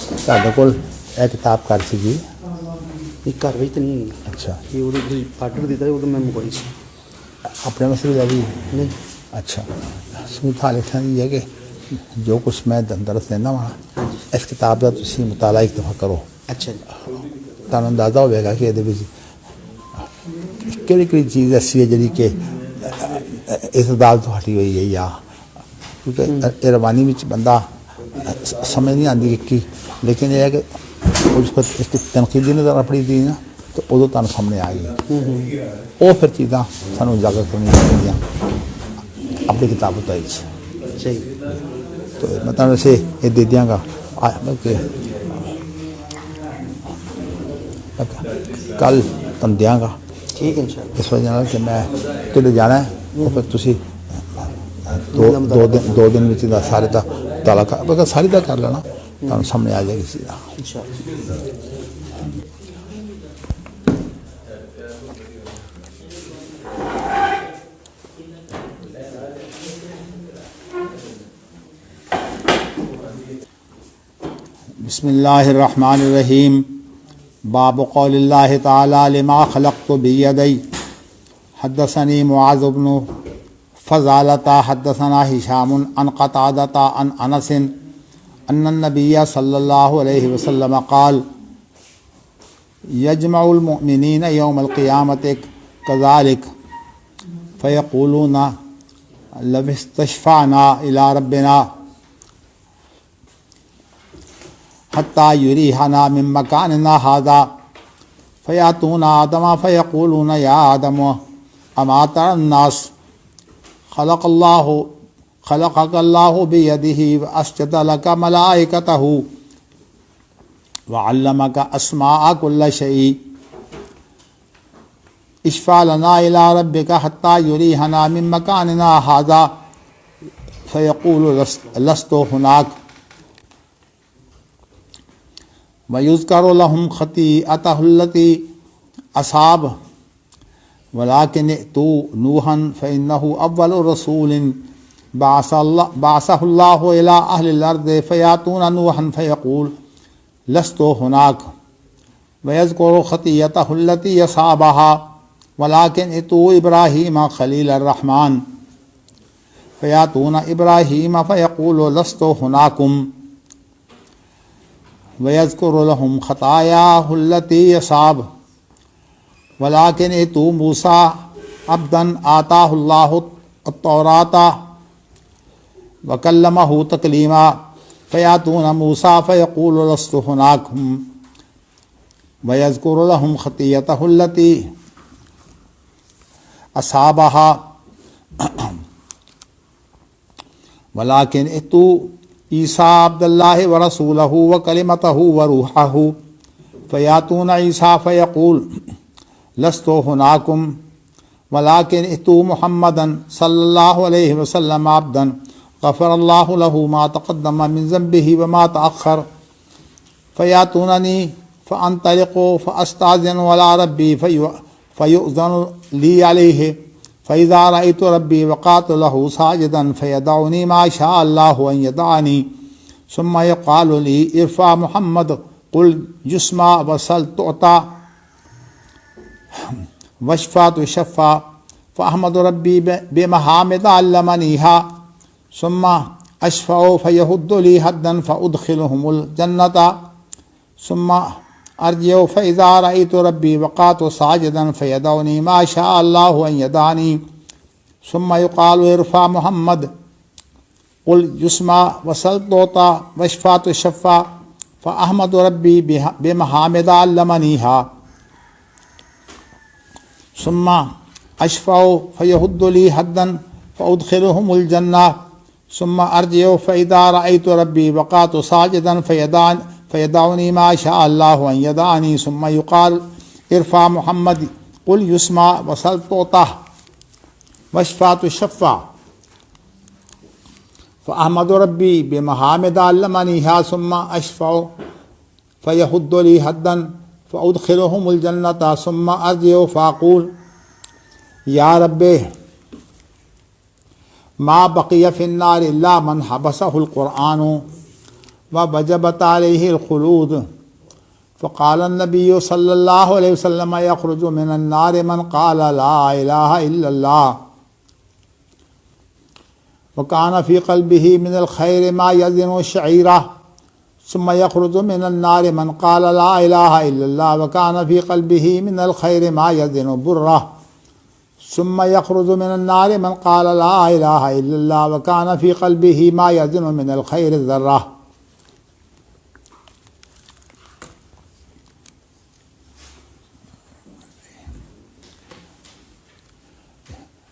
ਤੁਹਾਡੇ ਕੋਲ ਇਹ ਕਿਤਾਬ ਕਰ ਸੀਗੀ? ਇਹ ਘਰ ਵਿੱਚ ਤਾਂ ਨਹੀਂ ਹੈਗੀ। ਅੱਛਾ, ਇਹ ਉਹਦੇ ਆਰਡਰ ਦਿੱਤਾ ਉਦੋਂ ਮੈਂ ਮੰਗਵਾਈ ਸੀ। ਆਪਣੇ ਵਾਸਤੇ ਲੈ ਗਈ? ਨਹੀਂ। ਅੱਛਾ, ਸੂਥਾ ਲਿਖਣ ਦੀ ਹੈ ਕਿ ਜੋ ਕੁਛ ਮੈਂ ਦਰਸ ਦਿੰਦਾ ਵਾਂ ਇਸ ਕਿਤਾਬ ਦਾ ਤੁਸੀਂ ਮੁਤਾਲਾ ਇੱਕ ਦਫਾ ਕਰੋ। ਅੱਛਾ ਜੀ। ਤੁਹਾਨੂੰ ਅੰਦਾਜ਼ਾ ਹੋਵੇਗਾ ਕਿ ਇਹਦੇ ਵਿੱਚ ਕਿਹੜੀ ਕਿਹੜੀ ਚੀਜ਼ ਐਸੀ ਹੈ ਜਿਹੜੀ ਕਿ ਇਸ ਅਦਾਲਤ ਤੋਂ ਹਟੀ ਹੋਈ ਹੈ ਜਾਂ ਕਿਉਂਕਿ ਇਹ ਰਵਾਨੀ ਵਿੱਚ بندہ سمجھ نہیں آتی کہ لیکن یہ ہے کہ اس کو اس کی تنقیدی نظر پڑی تھی نا تو ادو تمہیں سامنے آ گئی وہ پھر چیزاں سانو اجاگر کرنی چاہیے اپنی کتاب اتائی صحیح تو میں تمہیں ویسے یہ دے دیا گا کہ کل تم دیا گا ٹھیک ہے انشاءاللہ اس وجہ کہ میں کدھر جانا ہے تو پھر تسی دو دن میں سارے کا مطالعہ کر ساری کا کر لینا تمہیں سامنے آ جائے گی چیزاں بسم اللہ الرحمن الرحیم باب قول اللہ تعالی لما خلقت بیدی حدثنی معاذ بن فضالة حدثنا هشام عن قتادة عن انس ان النبي صلى الله عليه وسلم قال يجمع المؤمنين يوم القيامة كذلك فيقولون لو استشفعنا الى ربنا حتى يريحنا من مكاننا هذا فيأتون آدم فيقولون يا آدم أما ترى الناس خلقك الله بيده وأسجد لك ملائكته وعلمك أسماء كل شيء اشفع لنا إلى ربك حتى يريحنا من مكاننا هذا فيقول لست هناك ويذكر لهم خطيئته التي أصاب ولكن ائتوا نوحا فإنه أول رسول بعثه الله إلى أهل الأرض فيأتون نوحا فيقول لست هناك ويذكر خطيئته التي أصابها ولكن ائتوا إبراهيم خليل الرحمن فيأتون إبراهيم فيقول لست هناكم ويذكر لهم خطاياه التي أصاب ولكن ائتوا موسى عبدا آتاه الله التوراة وكلمه تكليما فيأتون موسى فيقول لست هناكم ويذكر لهم خطيئته التي أصابها ولكن ائتوا عیسیٰ عبد اللہ ورسولہ وکلمتہ وروحہ فیاتون عیسیٰ فیقول لست ہناکم ولکن ائتوا محمدا صلی اللہ علیہ وسلم عبدا غفر اللہ له ما تقدم من ذنبہ وما تأخر فیاتوننی فانطلق فاستأذن على ربی فیؤذن لی علیہ فإذا رأيت ربي وقعت له ساجدا فيدعني ما شاء الله أن يدعني ثم يقال لي ارفع محمد قل يسمع وسل تعطى واشفع تشفع فأحمد ربي بمحامد علمنيها ثم أشفع فيهد لي حدا فأدخلهم الجنة ثم ارجع فإذا رأيت ربي وقعت ساجدا فيدعني ما شاء الله أن يدعني ثم يقال ارفع محمد قل يسمع وسل تعطى واشفع تشفع فأحمد ربي بمحامد علمنيها ثم أشفع فيهد لي حدا فأدخلهم الجنة ثم أرجع فإذا رأيت ربي وقعت ساجدا فيدعني ما شاء الله أن يدعني ثم يقال ارفع محمد قل يسمع وسل تعطى واشفع تشفع فأحمد ربي بمحامد علمنيها ثم أشفع فيهد لي حدا فأدخلهم الجنة ثم أرجع فأقول يا ربي ما بقي في النار إلا من حبسه القرآن ووجبت علیہ الخلود فقال النبی صلی اللہ علیہ وسلم یخرج من النار من قال لا الہ الا اللہ وکان فی قلبہ من الخیر ما یزن الشعیرہ ثم يخرج من النار من قال لا الہ الا اللہ وکان فی قلبہ من الخیر ما یزن برہ ثم يخرج من النار من قال لا الہ الا اللہ وکان فی قلبہ ما یزن من الخیر ذرہ۔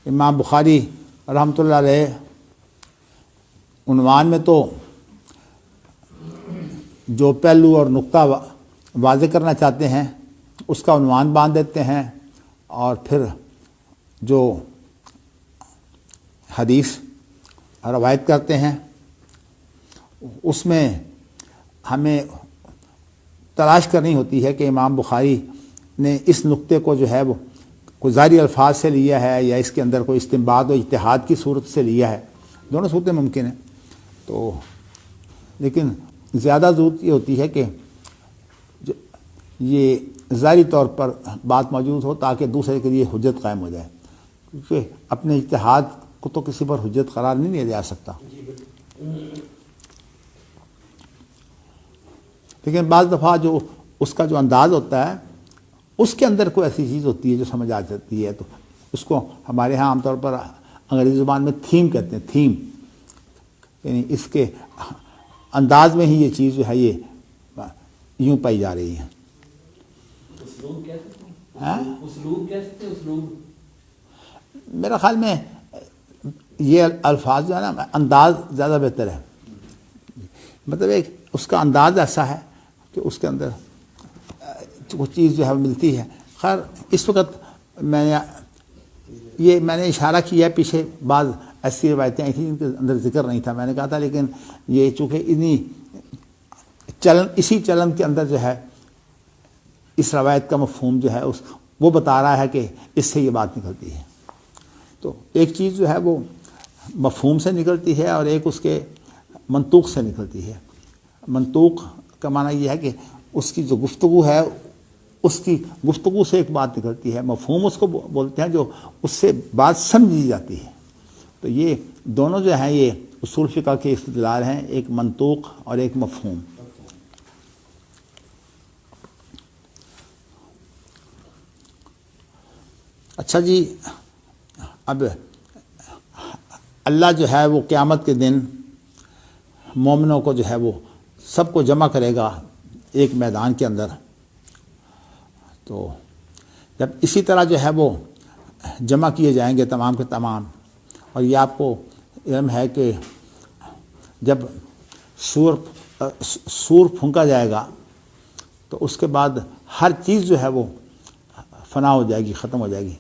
امام بخاری رحمۃ اللہ علیہ عنوان میں تو جو پہلو اور نقطہ واضح کرنا چاہتے ہیں اس کا عنوان باندھ دیتے ہیں، اور پھر جو حدیث روایت کرتے ہیں اس میں ہمیں تلاش کرنی ہوتی ہے کہ امام بخاری نے اس نقطے کو جو ہے وہ کوئی ظاہری الفاظ سے لیا ہے یا اس کے اندر کوئی استنباط و اجتہاد کی صورت سے لیا ہے، دونوں صورتیں ممکن ہیں۔ تو لیکن زیادہ ضرورت یہ ہوتی ہے کہ یہ ظاہری طور پر بات موجود ہو تاکہ دوسرے کے لیے حجت قائم ہو جائے، کیونکہ اپنے اجتہاد کو تو کسی پر حجت قرار نہیں لیا جا سکتا۔ لیکن بعض دفعہ جو اس کا جو انداز ہوتا ہے اس کے اندر کوئی ایسی چیز ہوتی ہے جو سمجھ آ جاتی ہے، تو اس کو ہمارے ہاں عام طور پر انگریزی زبان میں تھیم کہتے ہیں، تھیم، یعنی اس کے انداز میں ہی یہ چیز جو ہے یہ یوں پائی جا رہی ہے۔ اسلوب کہہ سکتے ہیں؟ اسلوب کہہ سکتے ہیں؟ اسلوب میرا خیال میں یہ الفاظ جو ہے نا، انداز زیادہ بہتر ہے، مطلب ایک اس کا انداز ایسا ہے کہ اس کے اندر کچھ چیز جو ہے ملتی ہے۔ خیر اس وقت میں نے اشارہ کیا ہے، پیچھے بعض ایسی روایتیں آئی تھیں جن کے اندر ذکر نہیں تھا، میں نے کہا تھا، لیکن یہ چونکہ اسی چلن کے اندر جو ہے اس روایت کا مفہوم جو ہے وہ بتا رہا ہے کہ اس سے یہ بات نکلتی ہے۔ تو ایک چیز جو ہے وہ مفہوم سے نکلتی ہے اور ایک اس کے منطوق سے نکلتی ہے۔ منطوق کا معنی یہ ہے کہ اس کی جو گفتگو ہے اس کی گفتگو سے ایک بات نکلتی ہے، مفہوم اس کو بولتے ہیں جو اس سے بات سمجھی جاتی ہے۔ تو یہ دونوں جو ہیں یہ اصول فقہ کے استدلال ہیں، ایک منطوق اور ایک مفہوم۔ اچھا جی، اب اللہ جو ہے وہ قیامت کے دن مومنوں کو جو ہے وہ سب کو جمع کرے گا ایک میدان کے اندر۔ تو جب اسی طرح جو ہے وہ جمع کیے جائیں گے تمام کے تمام، اور یہ آپ کو علم ہے کہ جب سور پھونکا جائے گا تو اس کے بعد ہر چیز جو ہے وہ فنا ہو جائے گی، ختم ہو جائے گی،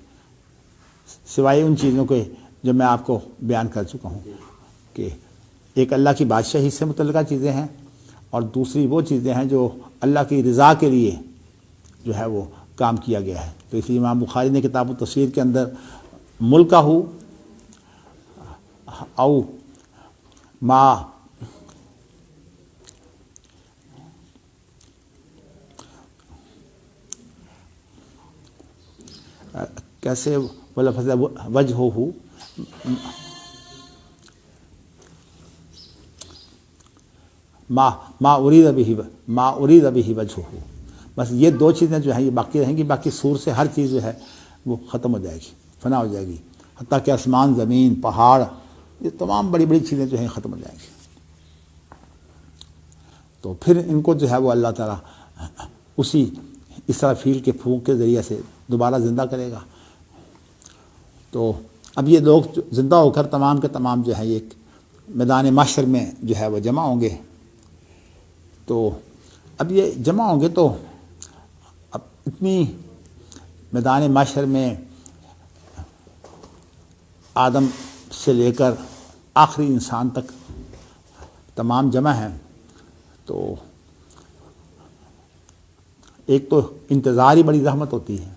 سوائے ان چیزوں کے جو میں آپ کو بیان کر چکا ہوں کہ ایک اللہ کی بادشاہی سے متعلقہ چیزیں ہیں اور دوسری وہ چیزیں ہیں جو اللہ کی رضا کے لیے جو ہے وہ کام کیا گیا ہے۔ تو اس لیے امام بخاری نے کتاب التفسیر کے اندر ملکہ او ما کیسے وہ لفظ ہے وجہ ہو ما ارید به وجہ ہو، بس یہ دو چیزیں جو ہیں یہ باقی رہیں گی، باقی سور سے ہر چیز جو ہے وہ ختم ہو جائے گی، فنا ہو جائے گی، حتیٰ کہ آسمان، زمین، پہاڑ، یہ تمام بڑی بڑی چیزیں جو ہیں ختم ہو جائیں گی۔ تو پھر ان کو جو ہے وہ اللہ تعالیٰ اسی اسرافیل کے پھونک کے ذریعے سے دوبارہ زندہ کرے گا۔ تو اب یہ لوگ زندہ ہو کر تمام کے تمام جو ہے ایک میدان محشر میں جو ہے وہ جمع ہوں گے۔ تو اب یہ جمع ہوں گے تو اب اتنی میدان محشر میں آدم سے لے کر آخری انسان تک تمام جمع ہیں، تو ایک تو انتظار ہی بڑی زحمت ہوتی ہے،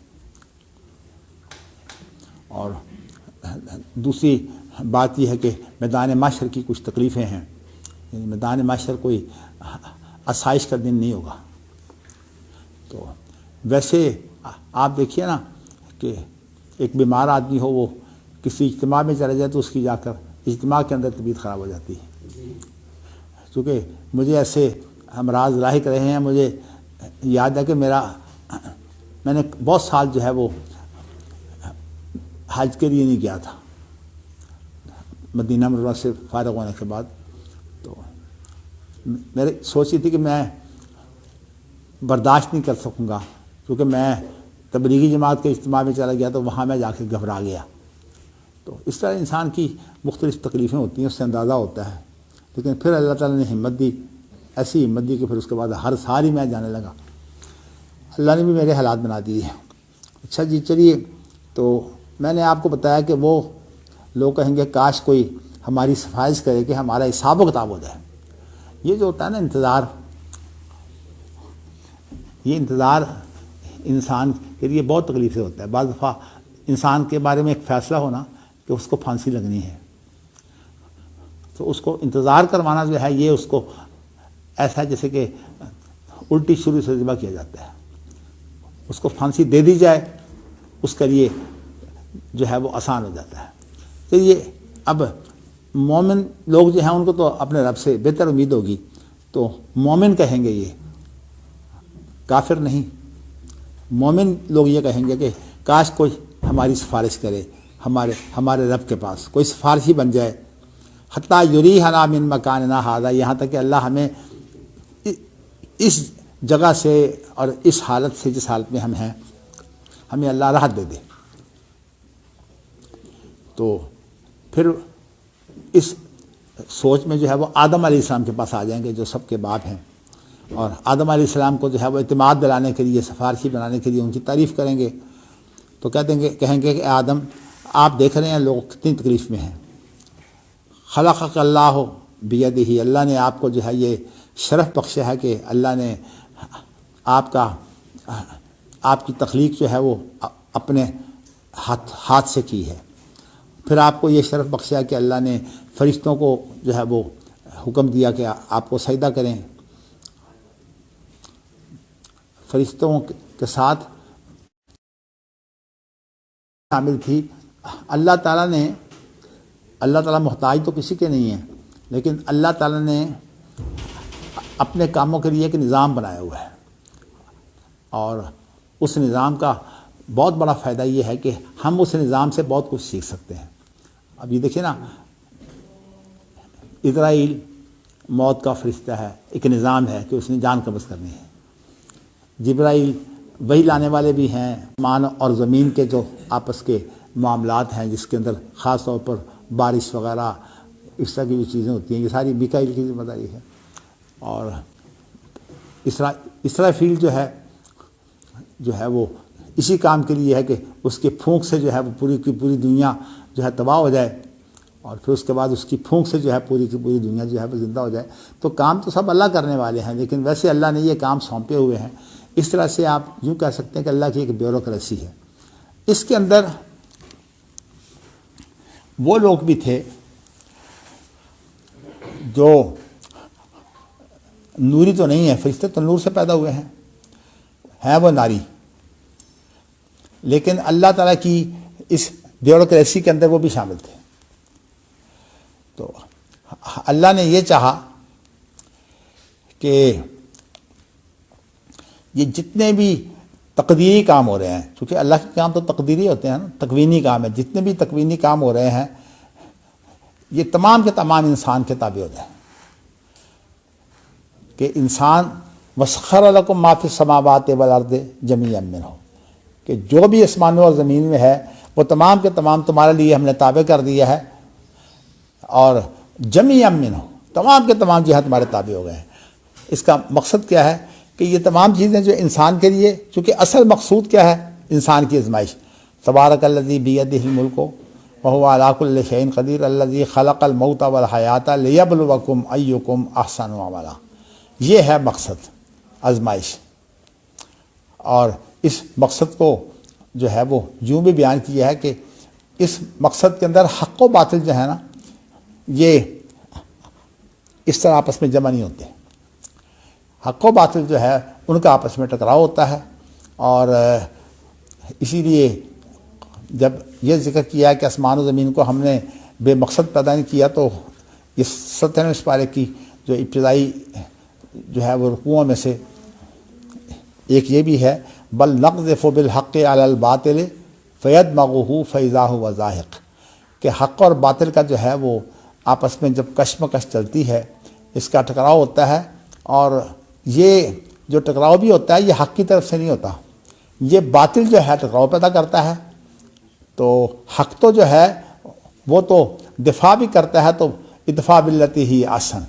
اور دوسری بات یہ ہے کہ میدان محشر کی کچھ تکلیفیں ہیں، یعنی میدان محشر کوئی آسائش کا دن نہیں ہوگا. تو ویسے آپ دیکھیے نا کہ ایک بیمار آدمی ہو، وہ کسی اجتماع میں چلا جائے تو اس کی جا کر اجتماع کے اندر طبیعت خراب ہو جاتی ہے. چونکہ مجھے ایسے امراض لاحق رہے ہیں. مجھے یاد ہے کہ میں نے بہت سال جو ہے وہ حج کے لیے نہیں گیا تھا مدینہ منورہ سے فارغ ہونے کے بعد. تو میرے سوچی تھی کہ میں برداشت نہیں کر سکوں گا، کیونکہ میں تبلیغی جماعت کے اجتماع میں چلا گیا تو وہاں میں جا کے گھبرا گیا. تو اس طرح انسان کی مختلف تکلیفیں ہوتی ہیں، اس سے اندازہ ہوتا ہے. لیکن پھر اللہ تعالیٰ نے ہمت دی، ایسی ہمت دی کہ پھر اس کے بعد ہر سال ہی میں جانے لگا. اللہ نے بھی میرے حالات بنا دیے. اچھا جی چلیے، تو میں نے آپ کو بتایا کہ وہ لوگ کہیں گے کاش کوئی ہماری سفارش کرے کہ ہمارا حساب و کتاب ہو جائے. یہ جو ہوتا ہے نا انتظار، یہ انتظار انسان کے لیے بہت تکلیف سے ہوتا ہے. بعض دفعہ انسان کے بارے میں ایک فیصلہ ہونا کہ اس کو پھانسی لگنی ہے، تو اس کو انتظار کروانا جو ہے یہ اس کو ایسا ہے جیسے کہ الٹی شروع سے ذبح کیا جاتا ہے. اس کو پھانسی دے دی جائے اس کے لیے جو ہے وہ آسان ہو جاتا ہے. تو یہ اب مومن لوگ جو ہیں ان کو تو اپنے رب سے بہتر امید ہوگی، تو مومن کہیں گے، یہ کافر نہیں. مومن لوگ یہ کہیں گے کہ کاش کوئی ہماری سفارش کرے، ہمارے رب کے پاس کوئی سفارشی بن جائے. حتیٰ یریحنا من مکاننا ھذا، یہاں تک کہ اللہ ہمیں اس جگہ سے اور اس حالت سے جس حالت میں ہم ہیں ہمیں اللہ راحت دے دے. تو پھر اس سوچ میں جو ہے وہ آدم علیہ السلام کے پاس آ جائیں گے جو سب کے باپ ہیں، اور آدم علیہ السلام کو جو ہے وہ اعتماد دلانے کے لیے، سفارشی بنانے کے لیے ان کی تعریف کریں گے. تو کہیں گے کہ آدم آپ دیکھ رہے ہیں لوگ کتنی تکلیف میں ہیں. خلقک اللہ بیدہ، اللہ نے آپ کو جو ہے یہ شرف بخشا ہے کہ اللہ نے آپ کی تخلیق جو ہے وہ اپنے ہاتھ سے کی ہے. پھر آپ کو یہ شرف بخشا کہ اللہ نے فرشتوں کو جو ہے وہ حکم دیا کہ آپ کو سجدہ کریں. فرشتوں کے ساتھ شامل تھی. اللہ تعالیٰ محتاج تو کسی کے نہیں ہے، لیکن اللہ تعالیٰ نے اپنے کاموں کے لیے ایک نظام بنایا ہوا ہے، اور اس نظام کا بہت بڑا فائدہ یہ ہے کہ ہم اس نظام سے بہت کچھ سیکھ سکتے ہیں. اب یہ دیکھیں نا، اسرائیل موت کا فرشتہ ہے، ایک نظام ہے کہ اس نے جان قبض کرنی ہے. جبرائیل وہی لانے والے بھی ہیں. مان اور زمین کے جو آپس کے معاملات ہیں جس کے اندر خاص طور پر بارش وغیرہ اس طرح کی جو چیزیں ہوتی ہیں، یہ ساری میکائیل کی ذمہ داری ہے. اور اسرافیل جو ہے وہ اسی کام کے لیے ہے کہ اس کی پھونک سے جو ہے وہ پوری کی پوری دنیا جو ہے تباہ ہو جائے، اور پھر اس کے بعد اس کی پھونک سے جو ہے پوری کی پوری دنیا جو ہے وہ زندہ ہو جائے. تو کام تو سب اللہ کرنے والے ہیں، لیکن ویسے اللہ نے یہ کام سونپے ہوئے ہیں. اس طرح سے آپ یوں کہہ سکتے ہیں کہ اللہ کی ایک بیوروکریسی ہے. اس کے اندر وہ لوگ بھی تھے جو نوری تو نہیں ہے، فرشتے تو نور سے پیدا ہوئے ہیں وہ ناری، لیکن اللہ تعالیٰ کی اس بیوروکریسی کے اندر وہ بھی شامل تھے. تو اللہ نے یہ چاہا کہ یہ جتنے بھی تقدیری کام ہو رہے ہیں، کیونکہ اللہ کے کام تو تقدیری ہوتے ہیں نا، تکوینی کام ہے، جتنے بھی تکوینی کام ہو رہے ہیں یہ تمام کے تمام انسان کے تابع ہو جائیں. کہ انسان وسخر لکم ما فی السماوات والارض جمیعا منہ، کہ جو بھی آسمانوں اور زمین میں ہے وہ تمام کے تمام تمہارے لیے ہم نے تابع کر دیا ہے، اور جمیعا منہ، تمام کے تمام جہات تمہارے تابع ہو گئے ہیں. اس کا مقصد کیا ہے کہ یہ تمام چیزیں جو انسان کے لیے، چونکہ اصل مقصود کیا ہے انسان کی آزمائش. تبارک الذی بیدہ الملک وہو علی کل شیء قدیر الذی خلق الموت والحیاۃ لیبلوکم ایکم احسن عملا. یہ ہے مقصد آزمائش. اور اس مقصد کو جو ہے وہ یوں بھی بیان کیا ہے کہ اس مقصد کے اندر حق و باطل جو ہے نا، یہ اس طرح آپس میں جمع نہیں ہوتے. حق و باطل جو ہے ان کا آپس میں ٹکراؤ ہوتا ہے. اور اسی لیے جب یہ ذکر کیا کہ آسمان و زمین کو ہم نے بے مقصد پیدا نہیں کیا، تو اس 97 پارے کی جو ابتدائی جو ہے وہ رکوعوں میں سے ایک یہ بھی ہے، بل نقذف بالحق علی الباطل فیدمغہ فاذا هو زاہق، کہ حق اور باطل کا جو ہے وہ آپس میں جب کشمکش چلتی ہے، اس کا ٹکراؤ ہوتا ہے. اور یہ جو ٹکراؤ بھی ہوتا ہے یہ حق کی طرف سے نہیں ہوتا، یہ باطل جو ہے ٹکراؤ پیدا کرتا ہے. تو حق تو جو ہے وہ تو دفاع بھی کرتا ہے، تو ادفاع باللتی ہی احسن،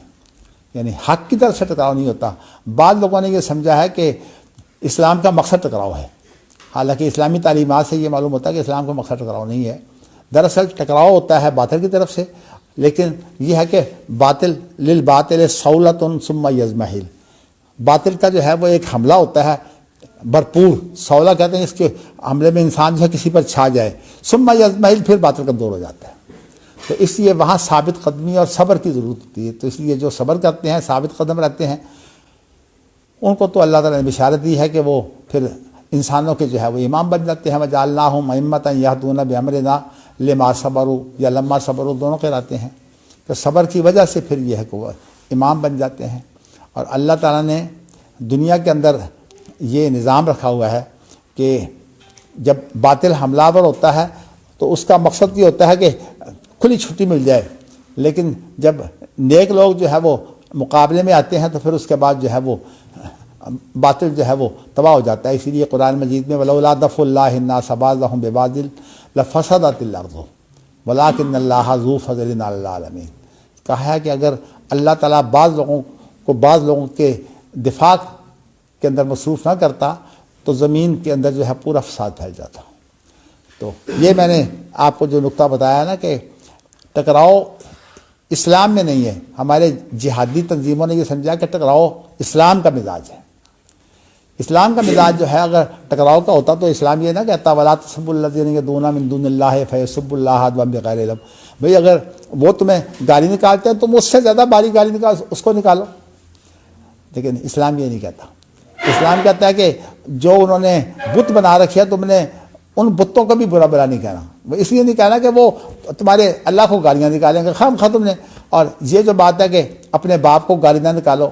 یعنی حق کی طرف سے ٹکراؤ نہیں ہوتا. بعض لوگوں نے یہ سمجھا ہے کہ اسلام کا مقصد ٹکراؤ ہے، حالانکہ اسلامی تعلیمات سے یہ معلوم ہوتا ہے کہ اسلام کا مقصد ٹکراؤ نہیں ہے. دراصل ٹکراؤ ہوتا ہے باطل کی طرف سے، لیکن یہ ہے کہ باطل للباطل صولۃ ثم یضمحل، باطل کا جو ہے وہ ایک حملہ ہوتا ہے بھرپور، صولہ کہتے ہیں اس کے حملے میں انسان جو ہے کسی پر چھا جائے، ثم یضمحل پھر باطل کمزور ہو جاتا ہے. تو اس لیے وہاں ثابت قدمی اور صبر کی ضرورت ہوتی ہے. تو اس لیے جو صبر کرتے ہیں، ثابت قدم رہتے ہیں، ان کو تو اللہ تعالیٰ نے بشارت دی ہے کہ وہ پھر انسانوں کے جو ہے وہ امام بن جاتے ہیں. وجعلناہم ائمۃ یہدون بامرنا لما صبروا یا لما صبروا، دونوں قراءتیں ہیں. تو صبر کی وجہ سے پھر یہ ہے کہ وہ امام بن جاتے ہیں. اور اللہ تعالیٰ نے دنیا کے اندر یہ نظام رکھا ہوا ہے کہ جب باطل حملہ آور ہوتا ہے تو اس کا مقصد یہ ہوتا ہے کہ کھلی چھٹی مل جائے، لیکن جب نیک لوگ جو ہے وہ مقابلے میں آتے ہیں تو پھر اس کے بعد جو ہے وہ باطل جو ہے وہ تباہ ہو جاتا ہے. اسی لیے قرآن مجید میں وَلَوْلَا دَفْعُ اللَّهِ النَّاسَ بَعْضَهُم بِبَعْضٍ لَفَسَدَتِ الْأَرْضُ وَلَٰكِنَّ اللَّهَ ذُو فَضْلٍ عَلَى الْعَالَمِينَ. کہا ہے کہ اگر اللہ تعالیٰ بعض لوگوں کے دفاع کے اندر مصروف نہ کرتا تو زمین کے اندر جو ہے پورا فساد پھیل جاتا. تو یہ میں نے آپ کو جو نقطہ بتایا نا کہ ٹکراؤ اسلام میں نہیں ہے. ہمارے جہادی تنظیموں نے یہ سمجھا کہ ٹکراؤ اسلام کا مزاج ہے. اسلام کا مزاج جو ہے اگر ٹکراؤ کا ہوتا تو اسلام یہ نہ کہتا وَلَا تَسُبُّوا الَّذِينَ يَدْعُونَ مِن دُونِ اللَّهِ فَيَسُبُّوا اللَّهَ عَدْوًا بِغَيْرِ عِلْمٍ. بھئی اگر وہ تمہیں گالی نکالتے ہیں تم اس سے زیادہ باری گالی نکال اس کو نکالو. لیکن اسلام یہ نہیں کہتا. اسلام کہتا ہے کہ جو انہوں نے بت بنا رکھے تم نے ان بتوں کو بھی برا بلا نہیں کہنا. اس لیے نہیں کہنا کہ وہ تمہارے اللہ کو گالیاں نکالیں گے خام خواہ تم نے. اور یہ جو بات ہے کہ اپنے باپ کو گالی نہ نکالو،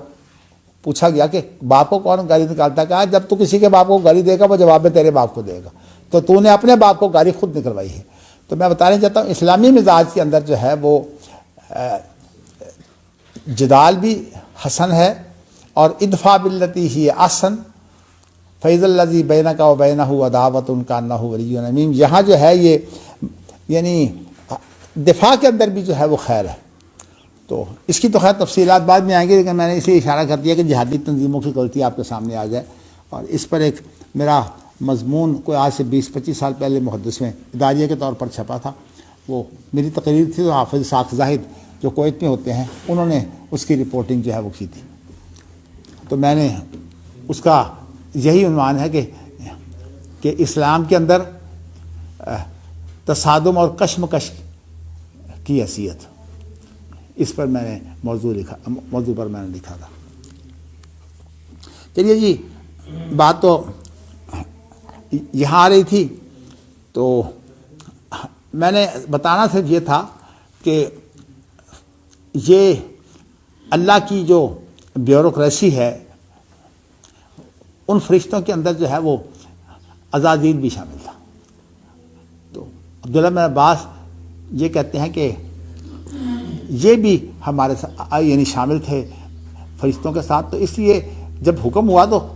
پوچھا گیا کہ باپ کو کون گالی نکالتا ہے؟ کہا جب تو کسی کے باپ کو گالی دے گا وہ جواب میں تیرے باپ کو دے گا، تو نے اپنے باپ کو گالی خود نکلوائی ہے. تو میں بتانا چاہتا ہوں اسلامی مزاج کے اندر جو ہے وہ جدال بھی حسن ہے، اور ادفع باللتی ہی احسن فیض الذی بینک و بینہ عداوۃ کانہ ولی حمیم. یہاں جو ہے یہ یعنی دفاع کے اندر بھی جو ہے وہ خیر ہے. تو اس کی تو خیر تفصیلات بعد میں آئیں گے، لیکن میں نے اس لیے اشارہ کر دیا کہ جہادی تنظیموں کی غلطی آپ کے سامنے آ جائے. اور اس پر ایک میرا مضمون کوئی آج سے 20-25 سال پہلے محدث میں اداریہ کے طور پر چھپا تھا. وہ میری تقریر تھی تو حافظ ساق زاہد جو کویت میں ہوتے ہیں انہوں نے اس کی رپورٹنگ جو ہے وہ کی تھی. تو میں نے اس کا یہی عنوان ہے کہ اسلام کے اندر تصادم اور کشمکش کی حیثیت، اس پر میں نے موضوع پر میں نے لکھا تھا. چلیے جی، بات تو یہاں آ رہی تھی. تو میں نے بتانا صرف یہ تھا کہ یہ اللہ کی جو بیوروکریسی ہے ان فرشتوں کے اندر جو ہے وہ عزازیل بھی شامل تھا. تو عبداللہ بن عباس یہ کہتے ہیں کہ یہ بھی ہمارے یعنی شامل تھے فرشتوں کے ساتھ. تو اس لیے جب حکم ہوا تو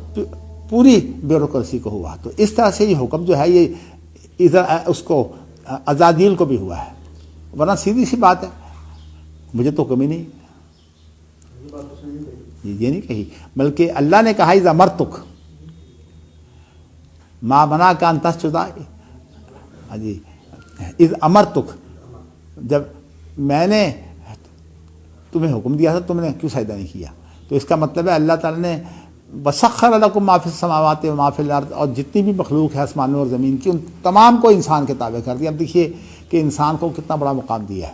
پوری بیوروکریسی کو ہوا. تو اس طرح سے یہ حکم جو ہے یہ اس کو عزازیل کو بھی ہوا ہے. ورنہ سیدھی سی بات ہے، مجھے تو حکم ہی نہیں، یہ نہیں کہی، بلکہ اللہ نے کہا اذا امرتک ما منعک ان تسجد. جی اذ امرتک، جب میں نے تمہیں حکم دیا تھا تم نے کیوں سجدہ نہیں کیا؟ تو اس کا مطلب ہے اللہ تعالیٰ نے وسخر لکم ما فی السماوات و ما فی الارض، اور جتنی بھی مخلوق ہے آسمانوں اور زمین کی ان تمام کو انسان کے تابع کر دیا. اب دیکھیے کہ انسان کو کتنا بڑا مقام دیا ہے.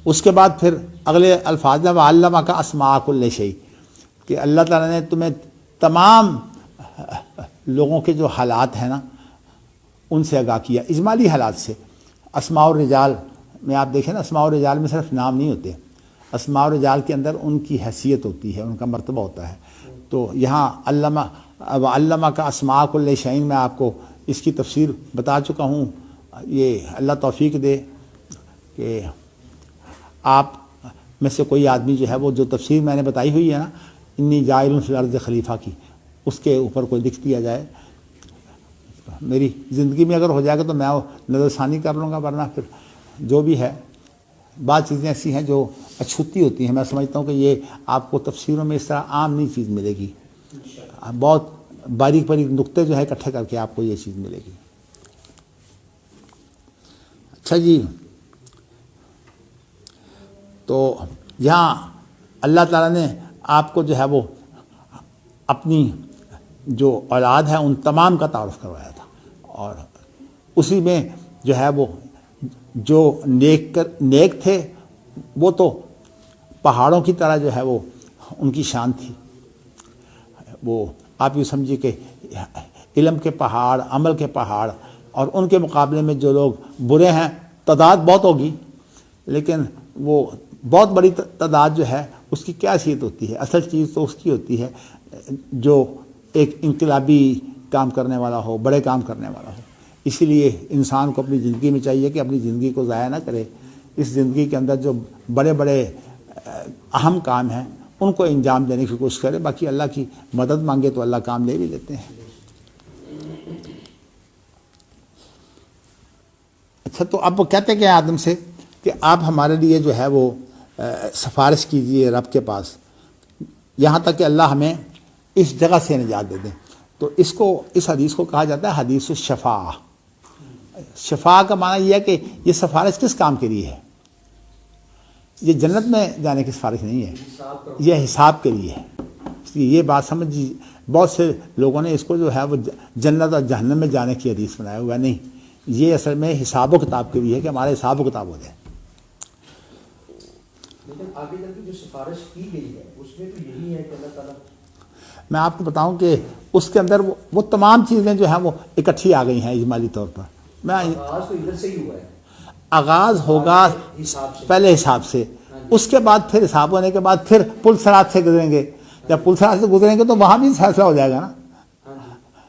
اس کے بعد پھر اگلے الفاظ میں وعلم کا اسماء کل شیء کہ اللہ تعالیٰ نے تمہیں تمام لوگوں کے جو حالات ہیں نا ان سے آگاہ کیا، اجمالی حالات سے۔ اسماء الرجال میں آپ دیکھیں نا، اسماء الرجال میں صرف نام نہیں ہوتے، اسماء الرجال کے اندر ان کی حیثیت ہوتی ہے، ان کا مرتبہ ہوتا ہے۔ تو یہاں علامہ کا اسماء کل شیء میں آپ کو اس کی تفسیر بتا چکا ہوں۔ یہ اللہ توفیق دے کہ آپ میں سے کوئی آدمی جو ہے وہ جو تفسیر میں نے بتائی ہوئی ہے نا انی جاعل فی الارض خلیفہ کی، اس کے اوپر کوئی لکھ دیا جائے۔ میری زندگی میں اگر ہو جائے گا تو میں وہ نظر ثانی کر لوں گا، ورنہ پھر جو بھی ہے بعض چیزیں ایسی ہیں جو اچھوتی ہوتی ہیں۔ میں سمجھتا ہوں کہ یہ آپ کو تفسیروں میں اس طرح عام نہیں چیز ملے گی، بہت باریک باریک نقطے جو ہے اکٹھے کر کے آپ کو یہ چیز ملے گی۔ اچھا جی، تو یہاں اللہ تعالیٰ نے آپ کو جو ہے وہ اپنی جو اولاد ہے ان تمام کا تعارف کروایا تھا، اور اسی میں جو ہے وہ جو نیک تھے وہ تو پہاڑوں کی طرح جو ہے وہ ان کی شان تھی۔ وہ آپ یہ سمجھیے کہ علم کے پہاڑ، عمل کے پہاڑ، اور ان کے مقابلے میں جو لوگ برے ہیں تعداد بہت ہوگی، لیکن وہ بہت بڑی تعداد جو ہے اس کی کیا حیثیت ہوتی ہے؟ اصل چیز تو اس کی ہوتی ہے جو ایک انقلابی کام کرنے والا ہو، بڑے کام کرنے والا ہو۔ اسی لیے انسان کو اپنی زندگی میں چاہیے کہ اپنی زندگی کو ضائع نہ کرے، اس زندگی کے اندر جو بڑے بڑے اہم کام ہیں ان کو انجام دینے کی کوشش کرے، باقی اللہ کی مدد مانگے تو اللہ کام لے بھی لیتے ہیں۔ اچھا، تو اب وہ کہتے کہ آدم سے کہ آپ ہمارے لیے جو ہے وہ سفارش کیجئے رب کے پاس، یہاں تک کہ اللہ ہمیں اس جگہ سے نجات دے دیں۔ تو اس حدیث کو کہا جاتا ہے حدیث الشفاعہ۔ شفاعہ کا معنی یہ ہے کہ یہ سفارش کس کام کے لیے ہے؟ یہ جنت میں جانے کی سفارش نہیں ہے، یہ حساب کے لیے ہے۔ اس لیے یہ بات سمجھ، بہت سے لوگوں نے اس کو جو ہے وہ جنت اور جہنم میں جانے کی حدیث بنایا ہوا ہے، نہیں، یہ اصل میں حساب و کتاب کے لیے ہے کہ ہمارا حساب و کتاب ہو جائے۔ لیکن آگے تک کی جو سفارش کی گئی ہے اس میں تو یہی ہے کہ اللہ تعالیٰ، میں آپ کو بتاؤں کہ اس کے اندر وہ تمام چیزیں جو ہیں وہ اکٹھی آ گئی ہیں اجمالی طور پر۔ میں آغاز تو ادھر سے ہی ہوا ہے، آغاز ہوگا حساب سے، پہلے حساب سے، اس کے بعد پھر حساب ہونے کے بعد پھر پل صراط سے گزریں گے۔ جب پل صراط سے گزریں گے تو وہاں بھی فیصلہ ہو جائے گا نا،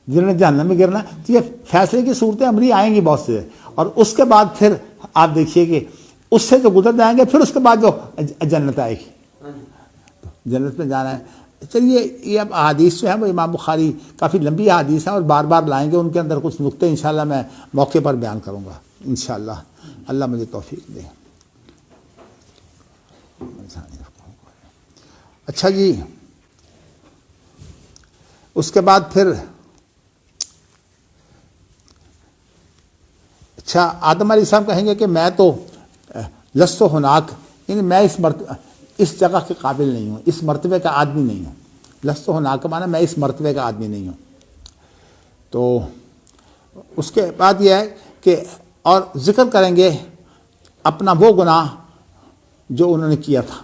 جنہوں نے جہنم میں گرنا، تو یہ فیصلے کی صورتیں عملی آئیں گی بہت سے، اور اس کے بعد پھر آپ دیکھیے کہ اس سے جو گزر جائیں گے پھر اس کے بعد جو جنت آئے گی، جنت میں جانا ہے۔ چلیے، یہ اب احادیث جو ہیں وہ امام بخاری کافی لمبی احادیث ہیں اور بار بار لائیں گے، ان کے اندر کچھ نقطے انشاءاللہ میں موقع پر بیان کروں گا انشاءاللہ، اللہ مجھے توفیق دے۔ اچھا جی، اس کے بعد پھر اچھا آدم علیہ السلام کہیں گے کہ میں تو لست ہناک، یعنی میں اس جگہ کے قابل نہیں ہوں، اس مرتبے کا آدمی نہیں ہوں۔ لست ہناک مانا میں اس مرتبے کا آدمی نہیں ہوں۔ تو اس کے بعد یہ ہے کہ اور ذکر کریں گے اپنا وہ گناہ جو انہوں نے کیا تھا،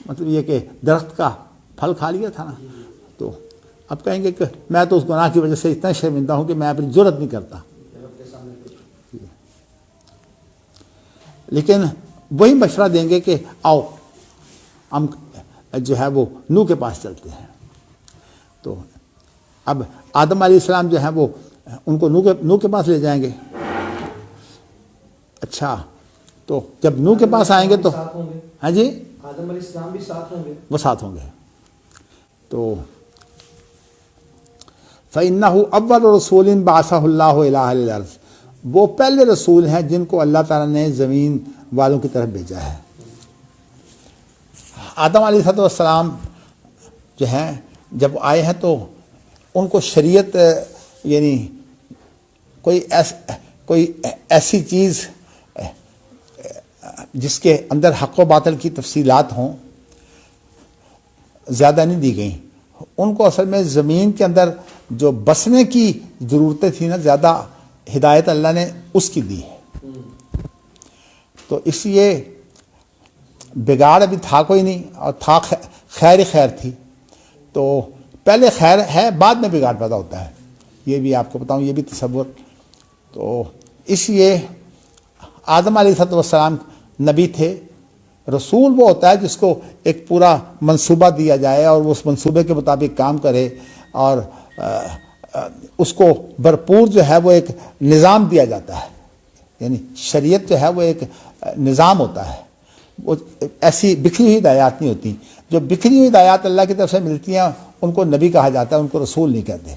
مطلب یہ کہ درخت کا پھل کھا لیا تھا نا، تو اب کہیں گے کہ میں تو اس گناہ کی وجہ سے اتنا شرمندہ ہوں کہ میں اپنی جرت نہیں کرتا، لیکن وہی مشورہ دیں گے کہ آؤ ہم جو ہے وہ نوح کے پاس چلتے ہیں۔ تو اب آدم علیہ السلام جو ہیں وہ ان کو نوح کے پاس لے جائیں گے۔ اچھا، تو جب نوح کے پاس آئیں گے تو ہاں جی، آدم علیہ السلام بھی ساتھ ہوں گے، وہ ساتھ ہوں گے۔ تو فَإِنَّهُ أَوَّلُ رَسُولٍ بَعَثَهُ اللَّهُ إِلَىٰ أَهْلِ الْأَرْضِ، وہ پہلے رسول ہیں جن کو اللہ تعالیٰ نے زمین والوں کی طرف بھیجا ہے۔ آدم علیہ السلام جو ہیں جب آئے ہیں تو ان کو شریعت یعنی کوئی ایسی چیز جس کے اندر حق و باطل کی تفصیلات ہوں زیادہ نہیں دی گئیں۔ ان کو اصل میں زمین کے اندر جو بسنے کی ضرورتیں تھیں نا، زیادہ ہدایت اللہ نے اس کی دی ہے۔ تو اس لیے بگاڑ ابھی تھا کوئی نہیں، اور تھا خیر ہی خیر تھی، تو پہلے خیر ہے بعد میں بگاڑ پیدا ہوتا ہے، یہ بھی آپ کو بتاؤں، یہ بھی تصور۔ تو اس لیے آدم علیہ السلام نبی تھے، رسول وہ ہوتا ہے جس کو ایک پورا منصوبہ دیا جائے اور وہ اس منصوبے کے مطابق کام کرے، اور اس کو بھرپور جو ہے وہ ایک نظام دیا جاتا ہے، یعنی شریعت جو ہے وہ ایک نظام ہوتا ہے، وہ ایسی بکھری ہوئی ہدایات نہیں ہوتی۔ جو بکھری ہوئی ہدایات اللہ کی طرف سے ملتی ہیں ان کو نبی کہا جاتا ہے، ان کو رسول نہیں کہتے۔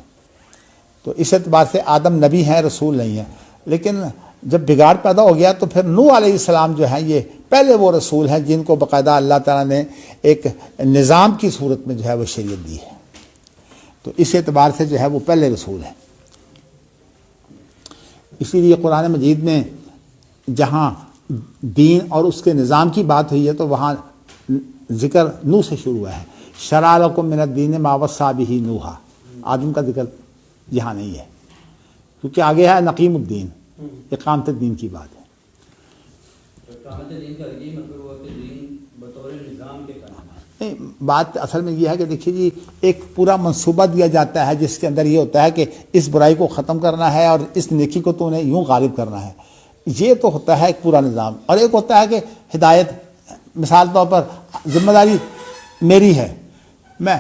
تو اس اعتبار سے آدم نبی ہیں، رسول نہیں ہیں۔ لیکن جب بگاڑ پیدا ہو گیا تو پھر نوح علیہ السلام جو ہیں یہ پہلے وہ رسول ہیں جن کو باقاعدہ اللہ تعالیٰ نے ایک نظام کی صورت میں جو ہے وہ شریعت دی ہے، تو اس اعتبار سے جو ہے وہ پہلے رسول ہیں۔ اسی لیے قرآن مجید میں جہاں دین اور اس کے نظام کی بات ہوئی ہے تو وہاں ذکر نوح سے شروع ہوا ہے، شرع لکم من الدین ما وصی بہ نوح، آدم کا ذکر یہاں نہیں ہے، کیونکہ آگے ہے نقیم الدین، اقامت الدین کی بات ہے۔ اقامت دین کا یہ مطلب ہوا کہ دین بطور نظام کے قائم ہے۔ نہیں، بات اصل میں یہ ہے کہ دیکھیے جی، ایک پورا منصوبہ دیا جاتا ہے جس کے اندر یہ ہوتا ہے کہ اس برائی کو ختم کرنا ہے اور اس نیکی کو تو انہیں یوں غالب کرنا ہے، یہ تو ہوتا ہے ایک پورا نظام۔ اور ایک ہوتا ہے کہ ہدایت، مثال طور پر ذمہ داری میری ہے، میں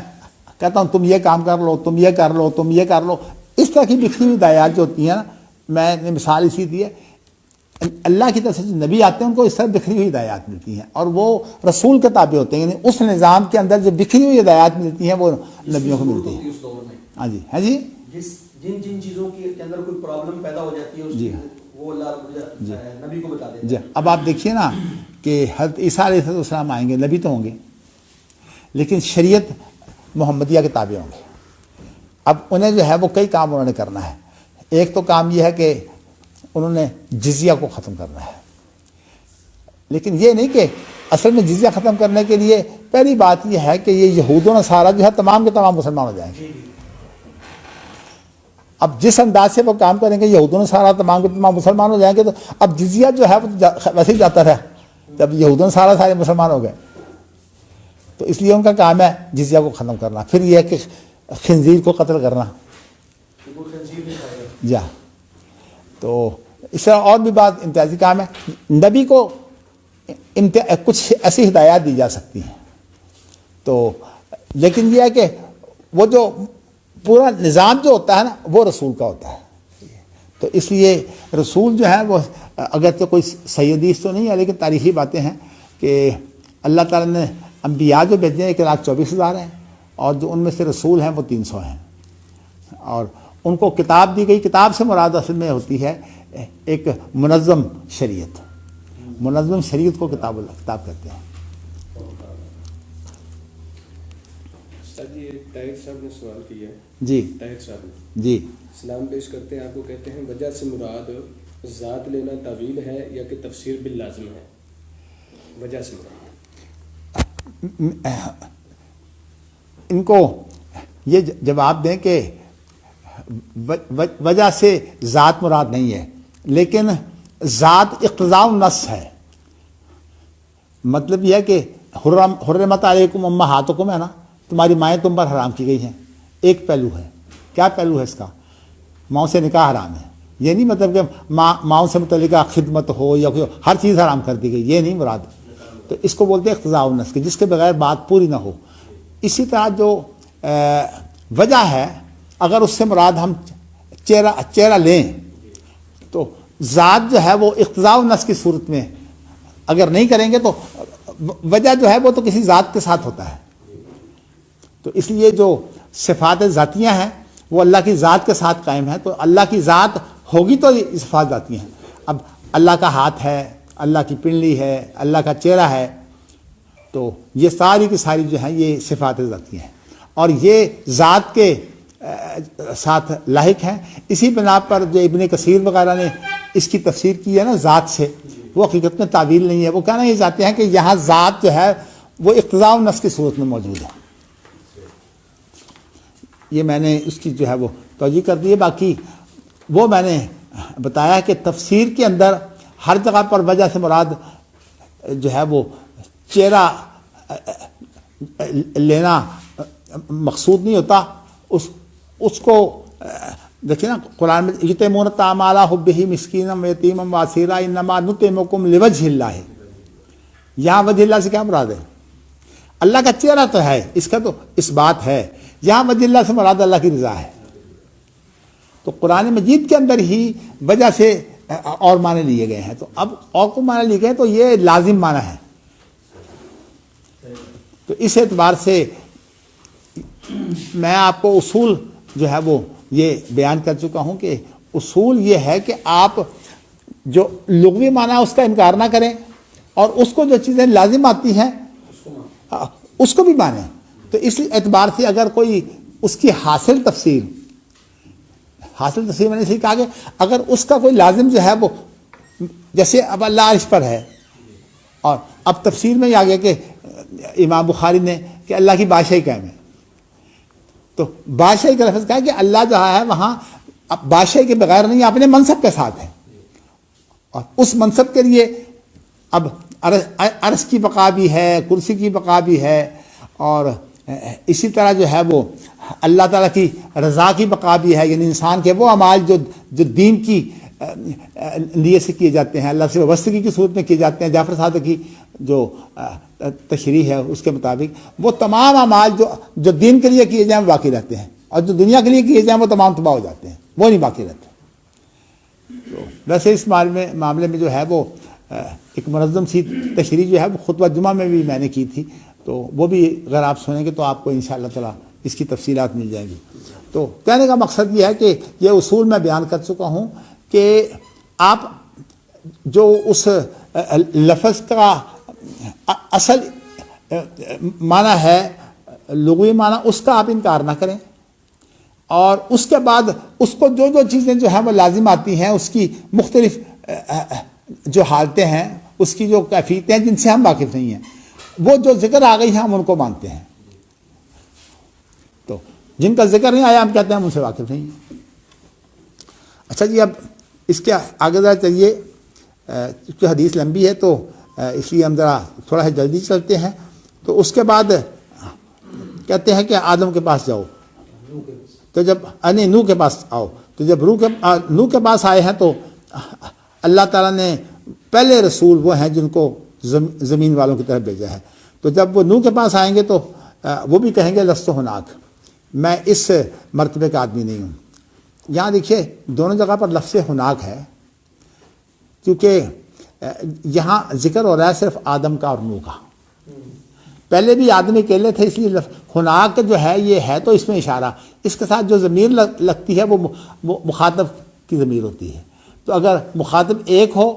کہتا ہوں تم یہ کام کر لو، تم یہ کر لو، تم یہ کر لو، اس طرح کی بکھری ہوئی ہدایات جو ہوتی ہیں نا، میں نے مثال اسی دی ہے، اللہ کی طرف سے جو نبی آتے ہیں ان کو اس طرح بکھری ہوئی ہدایات ملتی ہیں، اور وہ رسول کے تابع ہوتے ہیں، یعنی اس نظام کے اندر جو بکھری ہوئی ہدایات ملتی ہیں وہ نبیوں کو ملتی ہیں۔ اس دور میں ہاں جی، ہاں جی، جن چیزوں کے اندر کوئی پرابلم پیدا ہو جاتی ہے اس جی، وہ اللہ نبی کو بتا دیتے جی۔ ہیں۔ اب آپ دیکھیے نا کہ حضرت عیسیٰ علیہ السلام آئیں گے، نبی تو ہوں گے لیکن شریعت محمدیہ کے تابع ہوں گے۔ اب انہیں جو ہے وہ کئی کام انہوں نے کرنا ہے۔ ایک تو کام یہ ہے کہ انہوں نے جزیہ کو ختم کرنا ہے، لیکن یہ نہیں کہ اصل میں جزیہ ختم کرنے کے لیے پہلی بات یہ ہے کہ یہ یہود و نصارہ جو ہے تمام کے تمام مسلمان ہو جائیں گے۔ اب جس انداز سے وہ کام کریں گے یہود و نصارہ تمام کے تمام مسلمان ہو جائیں گے، تو اب جزیہ جو ہے وہ ویسے ہی جاتا رہا جب یہود و نصارہ سارے مسلمان ہو گئے، تو اس لیے ان کا کام ہے جزیہ کو ختم کرنا۔ پھر یہ ہے کہ خنزیر کو قتل کرنا، وہ خنزیر نہیں کھائے گا۔ جا تو اس طرح اور بھی بات امتیازی کام ہے۔ نبی کو کچھ ایسی ہدایات دی جا سکتی ہیں، تو لیکن یہ ہے کہ وہ جو پورا نظام جو ہوتا ہے نا وہ رسول کا ہوتا ہے۔ تو اس لیے رسول جو ہے وہ اگرچہ کوئی صحیح حدیث تو نہیں ہے لیکن تاریخی باتیں ہیں کہ اللہ تعالیٰ نے انبیاء جو بھیجے ہیں 1,24,000 ہیں، اور جو ان میں سے رسول ہیں وہ 300 ہیں، اور ان کو کتاب دی گئی۔ کتاب سے مراد اصل میں ہوتی ہے ایک منظم شریعت، منظم شریعت کو کتاب کہتے ہیں۔ جی، طاہر صاحب نے سوال کیا ہے۔ جی طاہر صاحب نے جی، سلام پیش کرتے ہیں آپ کو، کہتے ہیں وجہ سے مراد ذات لینا تعویل ہے یا کہ تفسیر باللازم ہے؟ وجہ سے مراد ان کو یہ جواب دیں کہ وجہ سے ذات مراد نہیں ہے، لیکن ذات اقتضاء النص ہے۔ مطلب یہ ہے کہ حرمت علیکم امہاتکم ہے نا، تمہاری مائیں تم پر حرام کی گئی ہیں، ایک پہلو ہے۔ کیا پہلو ہے اس کا؟ ماؤں سے نکاح حرام ہے، یہ نہیں مطلب کہ ماؤں سے متعلقہ خدمت ہو یا کوئی ہر چیز حرام کر دی گئی، یہ نہیں مراد۔ تو اس کو بولتے ہیں اقتضاء النص کے، جس کے بغیر بات پوری نہ ہو۔ اسی طرح جو وجہ ہے، اگر اس سے مراد ہم چہرہ لیں تو ذات جو ہے وہ اقتضاء النص کی صورت میں اگر نہیں کریں گے تو وجہ جو ہے وہ تو کسی ذات کے ساتھ ہوتا ہے۔ تو اس لیے جو صفات ذاتیہ ہیں وہ اللہ کی ذات کے ساتھ قائم ہیں، تو اللہ کی ذات ہوگی تو یہ صفات ذاتیہ ہیں۔ اب اللہ کا ہاتھ ہے، اللہ کی پنڈلی ہے، اللہ کا چہرہ ہے، تو یہ ساری کی ساری جو ہیں یہ صفات ذاتیہ ہیں، اور یہ ذات کے ساتھ لاحق ہیں۔ اسی بنا پر جو ابن کثیر وغیرہ نے اس کی تفسیر کی ہے نا ذات سے، وہ حقیقت میں تعویل نہیں ہے، وہ کہنا یہ چاہتے ہیں کہ یہاں ذات جو ہے وہ اقتضاء النص کی صورت میں موجود ہے۔ یہ میں نے اس کی جو ہے وہ توجہ کر دی ہے۔ باقی وہ میں نے بتایا کہ تفسیر کے اندر ہر جگہ پر وجہ سے مراد جو ہے وہ چہرہ لینا مقصود نہیں ہوتا، اس کو دیکھیں نا قرآن میں یطعمون الطعام علی حبہ مسکینا و یتیما و اسیرا انما نطعمکم لوجہ اللہ، یہاں وجہ اللہ سے کیا مراد ہے؟ اللہ کا چہرہ تو ہے، اس کا تو اس بات ہے، یہاں وجہ اللہ سے مراد اللہ کی رضا ہے۔ تو قرآن مجید کے اندر ہی وجہ سے اور معنی لیے گئے ہیں، تو اب اور کو معنی لیے گئے ہیں تو یہ لازم معنی ہے۔ تو اس اعتبار سے میں آپ کو اصول جو ہے وہ یہ بیان کر چکا ہوں کہ اصول یہ ہے کہ آپ جو لغوی معنی ہے اس کا انکار نہ کریں، اور اس کو جو چیزیں لازم آتی ہیں اس کو بھی مانیں۔ تو اس اعتبار سے اگر کوئی اس کی حاصل تفسیر میں نے اسی کہا کہ اگر اس کا کوئی لازم جو ہے وہ جیسے اب اللہ عرش پر ہے، اور اب تفسیر میں یہ آ گیا کہ امام بخاری نے کہ اللہ کی بادشاہی قائم ہے، تو بادشاہی کا لفظ کہا کہ اللہ جو ہے وہاں بادشاہی کے بغیر نہیں، اپنے منصب کے ساتھ ہے، اور اس منصب کے لیے اب عرش کی بقا بھی ہے، کرسی کی بقا بھی ہے، اور اسی طرح جو ہے وہ اللہ تعالیٰ کی رضا کی بقا بھی ہے، یعنی انسان کے وہ اعمال جو دین کی نیت سے کیے جاتے ہیں، اللہ سے وابستگی کی صورت میں کیے جاتے ہیں، جعفر صادق کی جو تشریح ہے اس کے مطابق وہ تمام اعمال جو دین کے لیے کیے جائیں وہ باقی رہتے ہیں، اور جو دنیا کے لیے کیے جائیں وہ تمام تباہ ہو جاتے ہیں، وہ نہیں باقی رہتے۔ تو ویسے اس معاملے میں جو ہے وہ ایک منظم سی تشریح جو ہے وہ خطبہ جمعہ میں بھی میں نے کی تھی، تو وہ بھی اگر آپ سنیں گے تو آپ کو انشاءاللہ تعالیٰ اس کی تفصیلات مل جائیں گی۔ تو کہنے کا مقصد یہ ہے کہ یہ اصول میں بیان کر چکا ہوں کہ آپ جو اس لفظ کا اصل معنی ہے لغوی معنی اس کا آپ انکار نہ کریں، اور اس کے بعد اس کو جو چیزیں جو ہیں وہ لازم آتی ہیں، اس کی مختلف جو حالتیں ہیں، اس کی جو کیفیتیں ہیں جن سے ہم واقف نہیں ہیں، وہ جو ذکر آ گئی ہیں ہم ان کو مانتے ہیں، تو جن کا ذکر نہیں آیا ہم کہتے ہیں ہم ان سے واقف نہیں ہیں۔ اچھا جی، اب اس کے آگے ذرا چلیے، کیونکہ حدیث لمبی ہے تو اس لیے ہم ذرا تھوڑا سا جلدی چلتے ہیں۔ تو اس کے بعد کہتے ہیں کہ آدم کے پاس جاؤ، تو جب نوح کے پاس آؤ، تو جب نوح کے پاس آئے ہیں تو اللہ تعالیٰ نے پہلے رسول وہ ہیں جن کو زمین والوں کی طرف بھیجا ہے، تو جب وہ نوح کے پاس آئیں گے تو وہ بھی کہیں گے لست ہناک، میں اس مرتبے کا آدمی نہیں ہوں۔ یہاں دیکھیے دونوں جگہ پر لفظ ہناک ہے، کیونکہ یہاں ذکر ہو رہا ہے صرف آدم کا اور نوح کا، پہلے بھی آدمی اکیلے تھے، اس لیے ہناک جو ہے یہ ہے تو اس میں اشارہ، اس کے ساتھ جو ضمیر لگتی ہے وہ مخاطب کی ضمیر ہوتی ہے، تو اگر مخاطب ایک ہو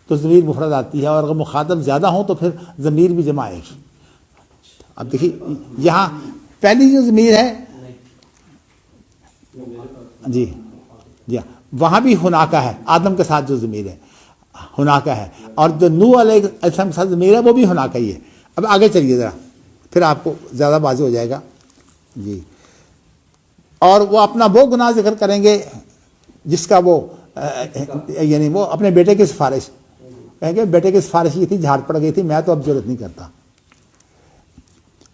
تو ضمیر مفرد آتی ہے، اور اگر مخاطب زیادہ ہو تو پھر ضمیر بھی جمع آئے گی۔ اب دیکھیے یہاں پہلی جو ضمیر ہے جی وہاں بھی ہناکا ہے، آدم کے ساتھ جو ضمیر ہے ہناکا ہے، اور جو نوح علیہ السلام کے ساتھ ضمیر ہے وہ بھی ہناکا ہی ہے۔ اب آگے چلیے ذرا، پھر آپ کو زیادہ واضح ہو جائے گا جی۔ اور وہ اپنا وہ گناہ ذکر کریں گے جس کا وہ یعنی وہ اپنے بیٹے کی سفارش کہیں گے، بیٹے کی سفارش یہ تھی، جھاڑ پڑ گئی تھی، میں تو اب ضرورت نہیں کرتا۔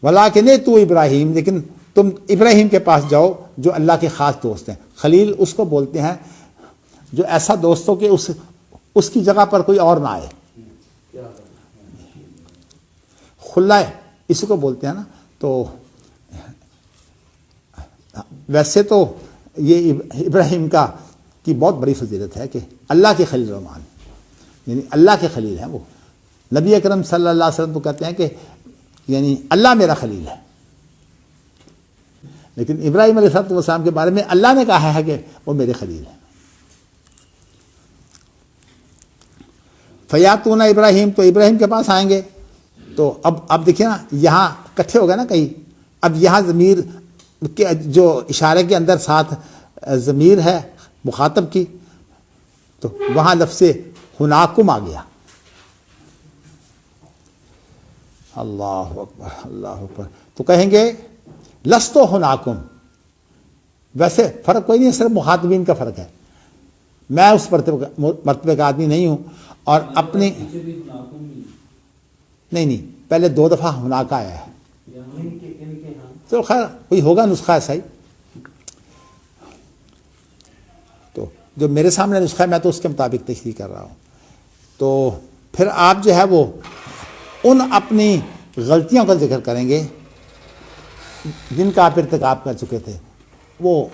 ولیکن تو ابراہیم، لیکن تم ابراہیم کے پاس جاؤ جو اللہ کے خاص دوست ہیں۔ خلیل اس کو بولتے ہیں جو ایسا دوست ہو کہ اس کی جگہ پر کوئی اور نہ آئے، خلا اسی کو بولتے ہیں نا۔ تو ویسے تو یہ ابراہیم کی بہت بڑی فضیلت ہے کہ اللہ کے خلیل الرحمن، یعنی اللہ کے خلیل ہیں وہ۔ نبی اکرم صلی اللہ علیہ وسلم تو کہتے ہیں کہ یعنی اللہ میرا خلیل ہے، لیکن ابراہیم علیہ السلام کے بارے میں اللہ نے کہا ہے کہ وہ میرے خلیل ہیں۔ فیاتون ابراہیم، تو ابراہیم کے پاس آئیں گے، تو اب دیکھیں نا یہاں کٹھے ہو گئے نا کہیں، اب یہاں ضمیر کے جو اشارے کے اندر ساتھ ضمیر ہے مخاطب کی، تو وہاں لفظ ہناکم آ گیا۔ اللہ اکبر اللہ اکبر، تو کہیں گے لستو ہناکم، ویسے فرق کوئی نہیں، صرف مخاطبین کا فرق ہے، میں اس مرتبے کا آدمی نہیں ہوں، اور اپنی نہیں پہلے 2 دفعہ ہناک آیا ہے. ان کے ہاں تو خیر کوئی ہوگا نسخہ ایسا ہی. تو جو میرے سامنے نسخہ ہے میں تو اس کے مطابق تشریح کر رہا ہوں. تو پھر آپ جو ہے وہ ان اپنی غلطیوں کا ذکر کریں گے جن کا آپ ارتکاب کر چکے تھے. وہ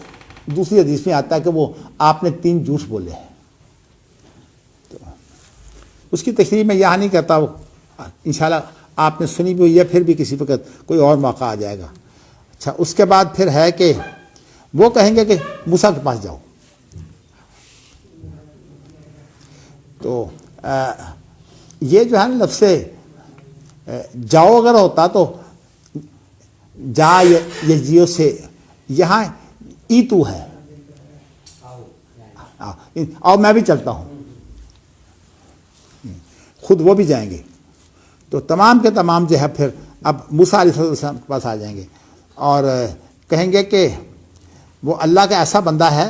دوسری حدیث میں آتا ہے کہ وہ آپ نے 3 جھوٹ بولے ہیں. تو اس کی تشریح میں یہاں نہیں کرتا. وہ انشاءاللہ آپ نے سنی بھی ہوئی ہے, پھر بھی کسی وقت کوئی اور موقع آ جائے گا. اچھا, اس کے بعد پھر ہے کہ وہ کہیں گے کہ موسیٰ کے پاس جاؤ. تو یہ جو ہے نا لفظ جاؤ اگر ہوتا تو جا یجیو سے یہاں ایتو ہے, اور میں بھی چلتا ہوں, خود وہ بھی جائیں گے. تو تمام کے تمام جو ہے پھر اب موسیٰ علیہ السلام کے پاس آ جائیں گے اور کہیں گے کہ وہ اللہ کا ایسا بندہ ہے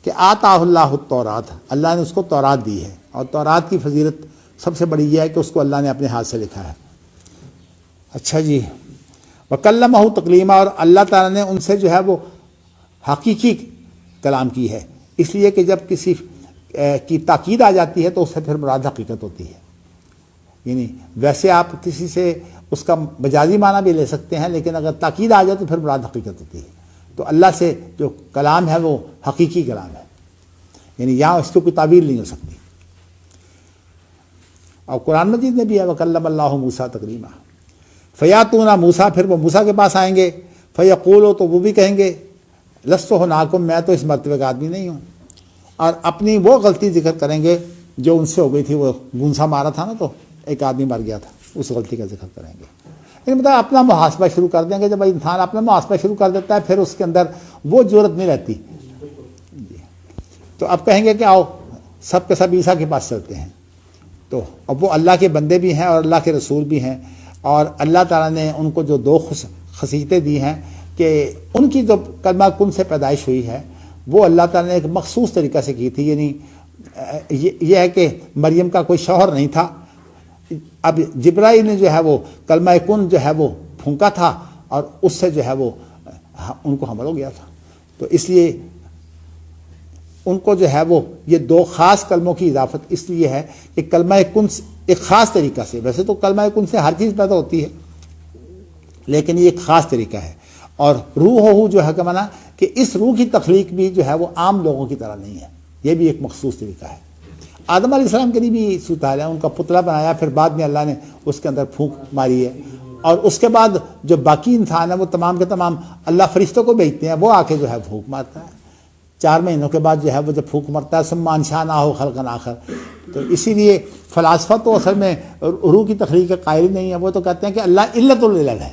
کہ آتا اللہ التورات, اللہ نے اس کو تورات دی ہے. اور تورات کی فضیلت سب سے بڑی یہ ہے کہ اس کو اللہ نے اپنے ہاتھ سے لکھا ہے. اچھا جی, وکلمہ تکلیما, اور اللہ تعالیٰ نے ان سے جو ہے وہ حقیقی کلام کی ہے. اس لیے کہ جب کسی کی تاکید آ جاتی ہے تو اس سے پھر مراد حقیقت ہوتی ہے. یعنی ویسے آپ کسی سے اس کا مجازی معنی بھی لے سکتے ہیں, لیکن اگر تاکید آ جائے تو پھر مراد حقیقت ہوتی ہے. تو اللہ سے جو کلام ہے وہ حقیقی کلام ہے, یعنی یہاں اس کو کوئی تعبیر نہیں ہو سکتی. اور قرآن مجید میں بھی ہے وکلم اللہ موسیٰ تکلیما. فیاتون موسیٰ, پھر وہ موسیٰ کے پاس آئیں گے. فیقولو, تو وہ بھی کہیں گے لست ہناکم, میں تو اس مرتبے کا آدمی نہیں ہوں. اور اپنی وہ غلطی ذکر کریں گے جو ان سے ہو گئی تھی. وہ گونسا مارا تھا نا تو ایک آدمی مر گیا تھا, اس غلطی کا ذکر کریں گے. مطلب اپنا محاسبہ شروع کر دیں گے. جب انسان اپنا محاسبہ شروع کر دیتا ہے پھر اس کے اندر وہ جرأت نہیں رہتی. تو اب کہیں گے کہ آؤ سب کے سب عیسیٰ کے پاس چلتے ہیں. تو اب وہ اللہ کے بندے بھی ہیں اور اللہ کے رسول بھی ہیں, اور اللہ تعالیٰ نے ان کو جو 2 خصیصتیں دی ہیں کہ ان کی جو کلمہ کن سے پیدائش ہوئی ہے وہ اللہ تعالیٰ نے ایک مخصوص طریقہ سے کی تھی. یعنی یہ ہے کہ مریم کا کوئی شوہر نہیں تھا. اب جبرائیل نے جو ہے وہ کلمہ کن جو ہے وہ پھونکا تھا اور اس سے جو ہے وہ ان کو حمل ہو گیا تھا. تو اس لیے ان کو جو ہے وہ یہ 2 خاص کلموں کی اضافت اس لیے ہے کہ کلمہ کن ایک خاص طریقہ سے, ویسے تو کلمہ کن سے ہر چیز پیدا ہوتی ہے لیکن یہ ایک خاص طریقہ ہے. اور روح جو ہے کہ مانا کہ اس روح کی تخلیق بھی جو ہے وہ عام لوگوں کی طرح نہیں ہے, یہ بھی ایک مخصوص طریقہ ہے. آدم علیہ السلام کے لیے بھی صورتحال ہے, ان کا پتلا بنایا, پھر بعد میں اللہ نے اس کے اندر پھونک ماری ہے. اور اس کے بعد جو باقی انسان ہے وہ تمام کے تمام اللہ فرشتوں کو بھیجتے ہیں, وہ آ کے جو ہے پھونک مارتا ہے. 4 مہینوں کے بعد جو ہے وہ جب پھونک مرتا ہے ثم انشأناہ خلقا آخر. تو اسی لیے فلاسفہ تو اصل میں روح کی تخلیق کے قائل نہیں ہے. وہ تو کہتے ہیں کہ اللہ علت العلل ہے.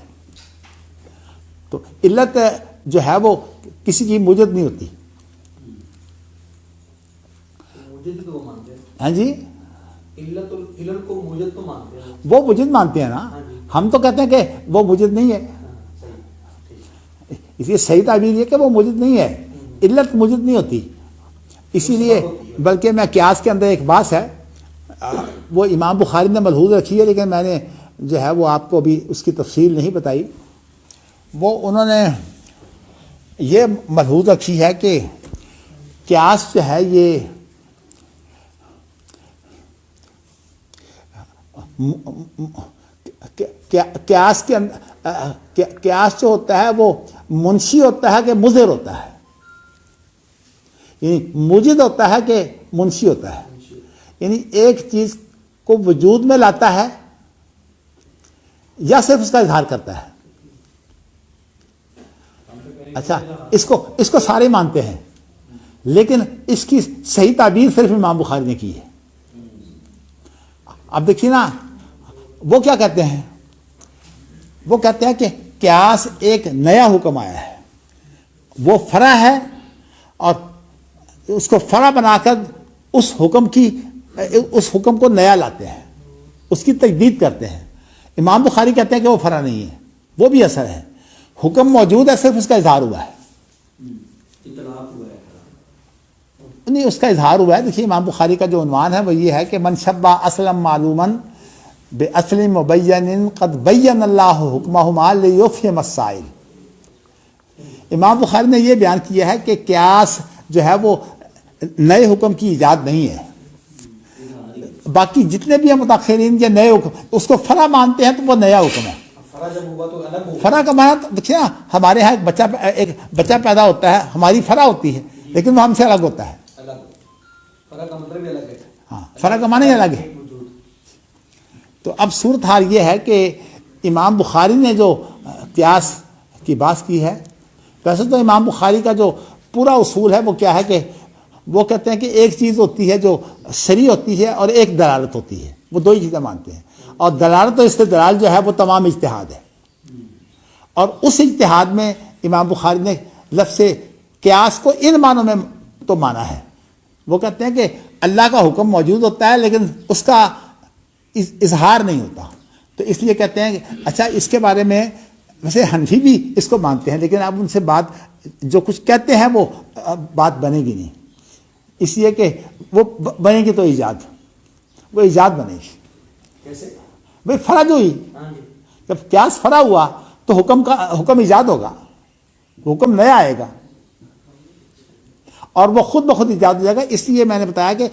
تو علت جو ہے وہ کسی کی موجد نہیں ہوتی. موجد تو وہ مانتے ہیں. ہاں جی, علت کو موجد تو مانتے ہیں. وہ موجد مانتے ہیں نا, ہم تو کہتے ہیں کہ وہ موجد نہیں ہے. اس لیے صحیح تعبیر یہ کہ وہ موجد نہیں ہے, علت موجد نہیں ہوتی. اسی لیے بلکہ میں قیاس کے اندر ایک بات ہے وہ امام بخاری نے ملحوظ رکھی ہے, لیکن میں نے جو ہے وہ آپ کو بھی اس کی تفصیل نہیں بتائی. وہ انہوں نے یہ ملحوظ رکھی ہے کہ قیاس جو ہے یہ قیاس کے قیاس جو ہوتا ہے وہ منشی ہوتا ہے کہ مضر ہوتا ہے, یعنی موجد ہوتا ہے کہ منشی ہوتا ہے. یعنی ایک چیز کو وجود میں لاتا ہے یا صرف اس کا اظہار کرتا ہے. اچھا, اس کو سارے مانتے ہیں, لیکن اس کی صحیح تعبیر صرف امام بخاری نے کی ہے. اب دیکھیے نا, وہ کیا کہتے ہیں, وہ کہتے ہیں کہ قیاس ایک نیا حکم آیا ہے, وہ فرع ہے اور اس کو فرع بنا کر اس حکم کو نیا لاتے ہیں, اس کی تجدید کرتے ہیں. امام بخاری کہتے ہیں کہ وہ فرع نہیں ہے, وہ بھی اثر ہے. حکم موجود ہے, صرف اس کا اظہار ہوا ہے. نہیں, اس کا اظہار ہوا ہے. دیکھیے امام بخاری کا جو عنوان ہے وہ یہ ہے کہ من شبہ اسلم معلوماً بِأَصْلٍ مُبَيَّنٍ قَدْ بَيَّنَ اللَّهُ حُکْمَهُمَا لِيُفْهِمَ السَّائِلَ۔ امام بخاری نے یہ بیان کیا ہے کہ قیاس جو ہے وہ نئے حکم کی ایجاد نہیں ہے۔ باقی جتنے بھی ہیں متاخرین یہ نئے حکم اس کو فرع مانتے ہیں تو وہ نیا حکم ہے۔ فرا جب ہوا تو الگ ہوا۔ فرع کا معنی تو دیکھیے نا، ہمارے ہاں ایک بچہ پیدا ہوتا ہے، ہماری فرع ہوتی ہے لیکن وہ ہم سے الگ ہوتا ہے۔ الگ فرا کا مطلب بھی الگ ہے۔ ہاں، فرع کا معنی الگ ہے۔ تو اب صورتحال یہ ہے کہ امام بخاری نے جو قیاس کی بات کی ہے، ویسے تو امام بخاری کا جو پورا اصول ہے وہ کیا ہے کہ وہ کہتے ہیں کہ ایک چیز ہوتی ہے جو صریح ہوتی ہے اور ایک دلالت ہوتی ہے، وہ دو ہی چیزیں مانتے ہیں، اور دلالت و استدلال جو ہے وہ تمام اجتہاد ہے۔ اور اس اجتہاد میں امام بخاری نے لفظ قیاس کو ان معنوں میں تو مانا ہے، وہ کہتے ہیں کہ اللہ کا حکم موجود ہوتا ہے لیکن اس کا اظہار نہیں ہوتا، تو اس لیے کہتے ہیں کہ اچھا اس کے بارے میں ویسے حنفی بھی اس کو مانتے ہیں لیکن اب ان سے بات جو کچھ کہتے ہیں وہ بات بنے گی نہیں، اس لیے کہ وہ بنے گی تو ایجاد، وہ ایجاد بنے گی۔ کیسے؟ بھائی فرع جو ہوئی، ہاں جی۔ جب قیاس فرع ہوا تو حکم ایجاد ہوگا، حکم نیا آئے گا اور وہ خود بخود ایجاد ہو جائے گا۔ اس لیے میں نے بتایا کہ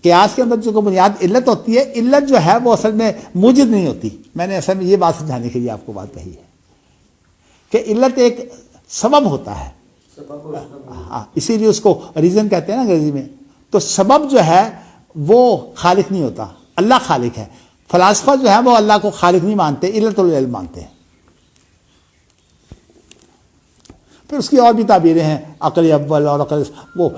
قیاس کے اندر جو بنیاد علت ہوتی ہے، علت جو ہے وہ اصل میں موجد نہیں ہوتی۔ میں نے اصل میں یہ بات سمجھانے کے لیے آپ کو بات کہی ہے کہ علت ایک سبب ہوتا ہے، اسی لیے اس کو ریزن کہتے ہیں نا انگریزی میں۔ تو سبب جو ہے وہ خالق نہیں ہوتا، اللہ خالق ہے۔ فلاسفہ جو ہے وہ اللہ کو خالق نہیں مانتے، علت العلم مانتے ہیں۔ پھر اس کی اور بھی تعبیریں ہیں، عقل اول اور عقل، وہ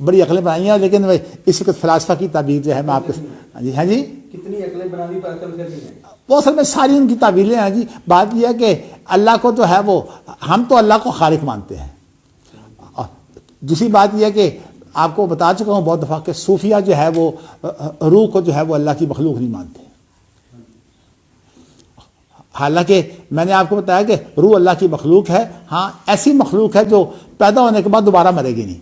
بڑی عقلیں بنائی ہیں، لیکن اس وقت فلاسفہ کی تعبیر جو ہے میں آپ کو ہاں جی کتنی عقلیں بنانی پر عقل کرنی ہے؟ وہ اصل میں ساری ان کی تعبیریں ہیں جی۔ بات یہ ہے کہ اللہ کو جو ہے وہ ہم تو اللہ کو خالق مانتے ہیں۔ اور دوسری بات یہ ہے کہ آپ کو بتا چکا ہوں بہت دفعہ کہ صوفیہ جو ہے وہ روح کو جو ہے وہ اللہ کی مخلوق نہیں مانتے، حالانکہ میں نے آپ کو بتایا کہ روح اللہ کی مخلوق ہے، ہاں ایسی مخلوق ہے جو پیدا ہونے کے بعد دوبارہ مرے گی نہیں،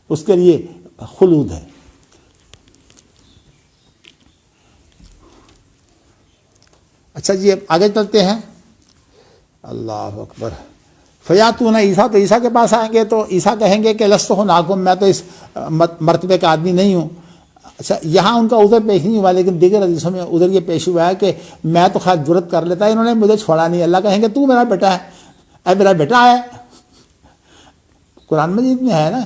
اس کے لیے خلود ہے۔ اچھا جی اب آگے چلتے ہیں۔ اللہ اکبر۔ فیاتون عیسیٰ، تو عیسیٰ کے پاس آئیں گے تو عیسیٰ کہیں گے کہ لست ہناکم، میں تو اس مرتبے کا آدمی نہیں ہوں۔ اچھا یہاں ان کا عذر پیش نہیں ہوا، لیکن دیگر حدیثوں میں عذر یہ پیش ہوا ہے کہ میں تو خیر جرت کر لیتا، انہوں نے مجھے چھوڑا نہیں۔ اللہ کہیں گے تو میرا بیٹا ہے، اے میرا بیٹا ہے۔ قرآن مجید میں ہے نا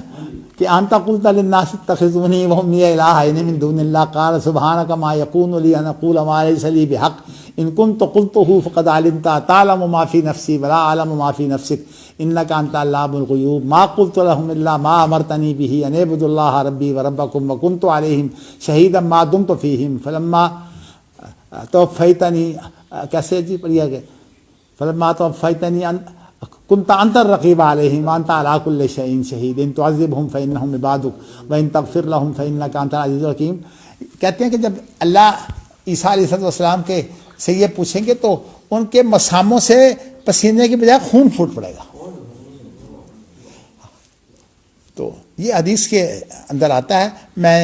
کہ انت قلت للناس اتخذونی وامي الہین من دون اللہ قال سبحانک ما یکون لی ان اقول ما لیس لی بحق ان كنت قلته فقد علمت تعلم ما في نفسي ولا اعلم ما في نفسك انك انت علام الغیوب ما قلت لهم الا ما امرتنی به ان اعبدوا الله ربی وربکم وكنت عليهم شہیدا ما دمت فيهم فلما توفیتنی، کیسے جی پڑھیے گے، فلما توفیتنی كنت انت الرقیب علیہم وانت علی کل شیء شہید ان تعذبهم فانهم عبادک وان تغفر لهم فانک انت العزیز الحکیم۔ کہتے ہیں کہ جب اللہ عیسیٰ علیہ السلام کے سے یہ پوچھیں گے تو ان کے مساموں سے پسینے کی بجائے خون پھوٹ پڑے گا۔ تو یہ حدیث کے اندر آتا ہے، میں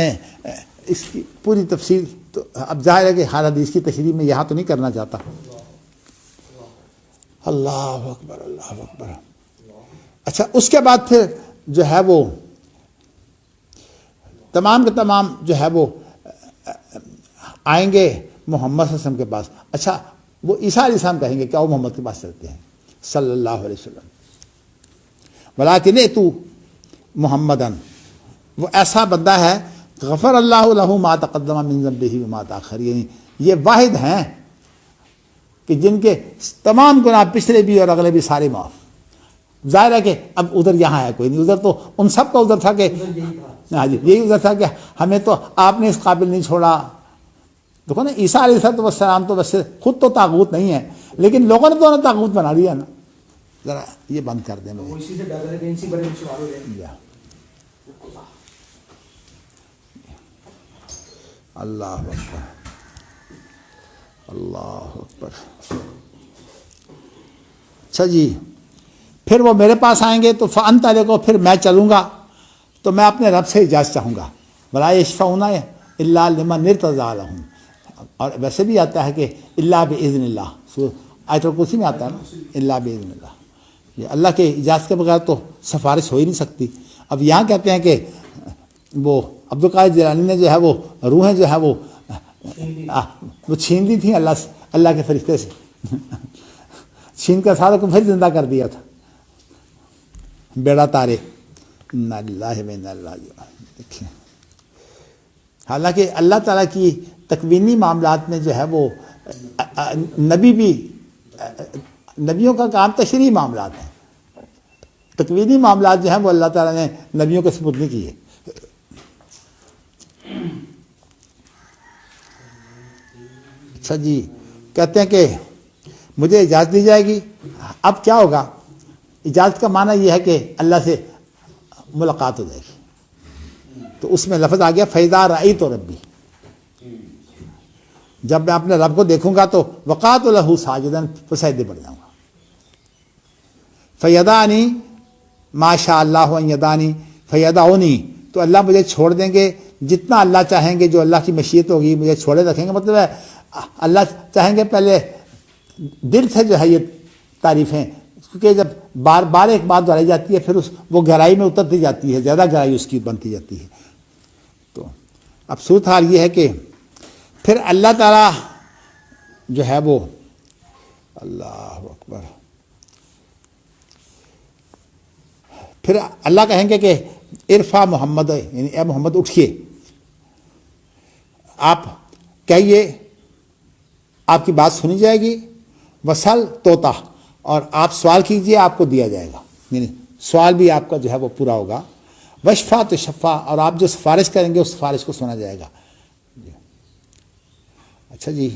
اس کی پوری تفصیل تو اب ظاہر ہے کہ ہر حدیث کی تشریح میں یہاں تو نہیں کرنا چاہتا۔ اللہ اکبر اللہ اکبر۔ اچھا اس کے بعد پھر جو ہے وہ تمام کے تمام جو ہے وہ آئیں گے محمد صلی اللہ علیہ وسلم کے پاس۔ اچھا وہ عیسیٰ علیہ السلام کہیں گے کہ آؤ محمد کے پاس چلتے ہیں صلی اللہ علیہ وسلم۔ ولیکن تو محمدن، وہ ایسا بندہ ہے غفر اللہ لہ ما تقدم من ذنبہ وما تاخر، یعنی یہ واحد ہیں کہ جن کے تمام گناہ پچھلے بھی اور اگلے بھی سارے معاف۔ ظاہر ہے کہ اب ادھر یہاں ہے کوئی نہیں، ادھر تو ان سب کا ادھر تھا کہ ہاں جی یہی ادھر تھا کہ ہمیں تو آپ نے اس قابل نہیں چھوڑا۔ دیکھو نا عیسیٰ علیہ السلام تو بس خود تو طاغوت نہیں ہے لیکن لوگوں نے تو انہیں طاغوت بنا دیا نا۔ ذرا یہ بند کر دیں وہ اسی سے ڈر رہے تھے، اسی بڑے سوال ہو جائے۔ اللہ اکبر اللہ اکبر۔ اچھا جی پھر وہ میرے پاس آئیں گے تو فانت علیکم، پھر میں چلوں گا تو میں اپنے رب سے اجازت چاہوں گا۔ ولا یشفعون الا لمن ارتضی لهم، اور ویسے بھی آتا ہے کہ اللہ بإذن اللہ، آیت الکرسی میں آتا ہے نا اللہ بإذن اللہ، یہ اللہ کے اجازت کے بغیر تو سفارش ہو ہی نہیں سکتی۔ اب یہاں کہتے ہیں کہ وہ عبدالقادر جیلانی نے جو ہے وہ روحیں جو ہے وہ چھین لی تھیں اللہ سے، اللہ کے فرشتے سے چھین کر ساروں کو پھر زندہ کر دیا تھا، بیڑا تارے۔ انا للہ و انا الیہ راجعون۔ دیکھیں حالانکہ اللہ تعالیٰ کی تکوینی معاملات میں جو ہے وہ نبی بھی، نبیوں کا کام تشریعی معاملات ہیں، تکوینی معاملات جو ہیں وہ اللہ تعالیٰ نے نبیوں کے سپرد نہیں کیے۔ اچھا جی، کہتے ہیں کہ مجھے اجازت دی جائے گی۔ اب کیا ہوگا؟ اجازت کا معنی یہ ہے کہ اللہ سے ملاقات ہو جائے گی، تو اس میں لفظ آ گیا فَإِذَا رَأَيْتُ رَبِّي، جب میں اپنے رب کو دیکھوں گا تو وقعت لہ ساجداً، سجدے پڑ جاؤں گا۔ فَيَدَعْنِي مَا شَاءَ اللَّهُ أَن يَدَعْنِي فَيَدَعُونِي، تو اللہ مجھے چھوڑ دیں گے جتنا اللہ چاہیں گے، جو اللہ کی مشیت ہوگی مجھے چھوڑے رکھیں گے۔ مطلب ہے اللہ چاہیں گے پہلے دل سے جو ہے یہ تعریفیں، کیونکہ جب بار بار ایک بات دہرائی جاتی ہے پھر وہ گہرائی میں اترتی جاتی ہے، زیادہ گہرائی اس کی بنتی جاتی ہے۔ تو اب صورتحال یہ ہے کہ پھر اللہ تعالیٰ جو ہے وہ، اللہ اکبر، پھر اللہ کہیں گے کہ ارفع محمد، یعنی اے محمد اٹھیے، آپ کہیے، آپ کی بات سنی جائے گی، وسل توتا، اور آپ سوال کیجئے آپ کو دیا جائے گا، یعنی سوال بھی آپ کا جو ہے وہ پورا ہوگا، وشفا تو شفا، اور آپ جو سفارش کریں گے اس سفارش کو سنا جائے گا۔ اچھا جی،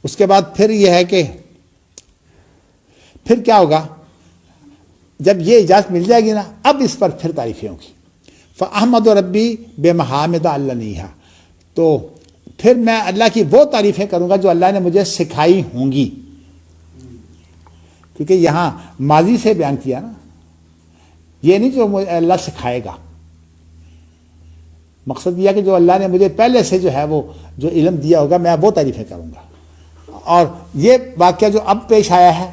اس کے بعد پھر یہ ہے کہ پھر کیا ہوگا؟ جب یہ اجازت مل جائے گی نا، اب اس پر پھر تعریفیں ہوں گی۔ فَأَحْمَدُ رَبِّي بِمَحَامِدَ عَلَّمَنِيهَا، تو پھر میں اللہ کی وہ تعریفیں کروں گا جو اللہ نے مجھے سکھائی ہوں گی، کیونکہ یہاں ماضی سے بیان کیا نا، یہ نہیں جو مجھے اللہ سکھائے گا، مقصد یہ کہ جو اللہ نے مجھے پہلے سے جو ہے وہ جو علم دیا ہوگا میں وہ تعریفیں کروں گا۔ اور یہ واقعہ جو اب پیش آیا ہے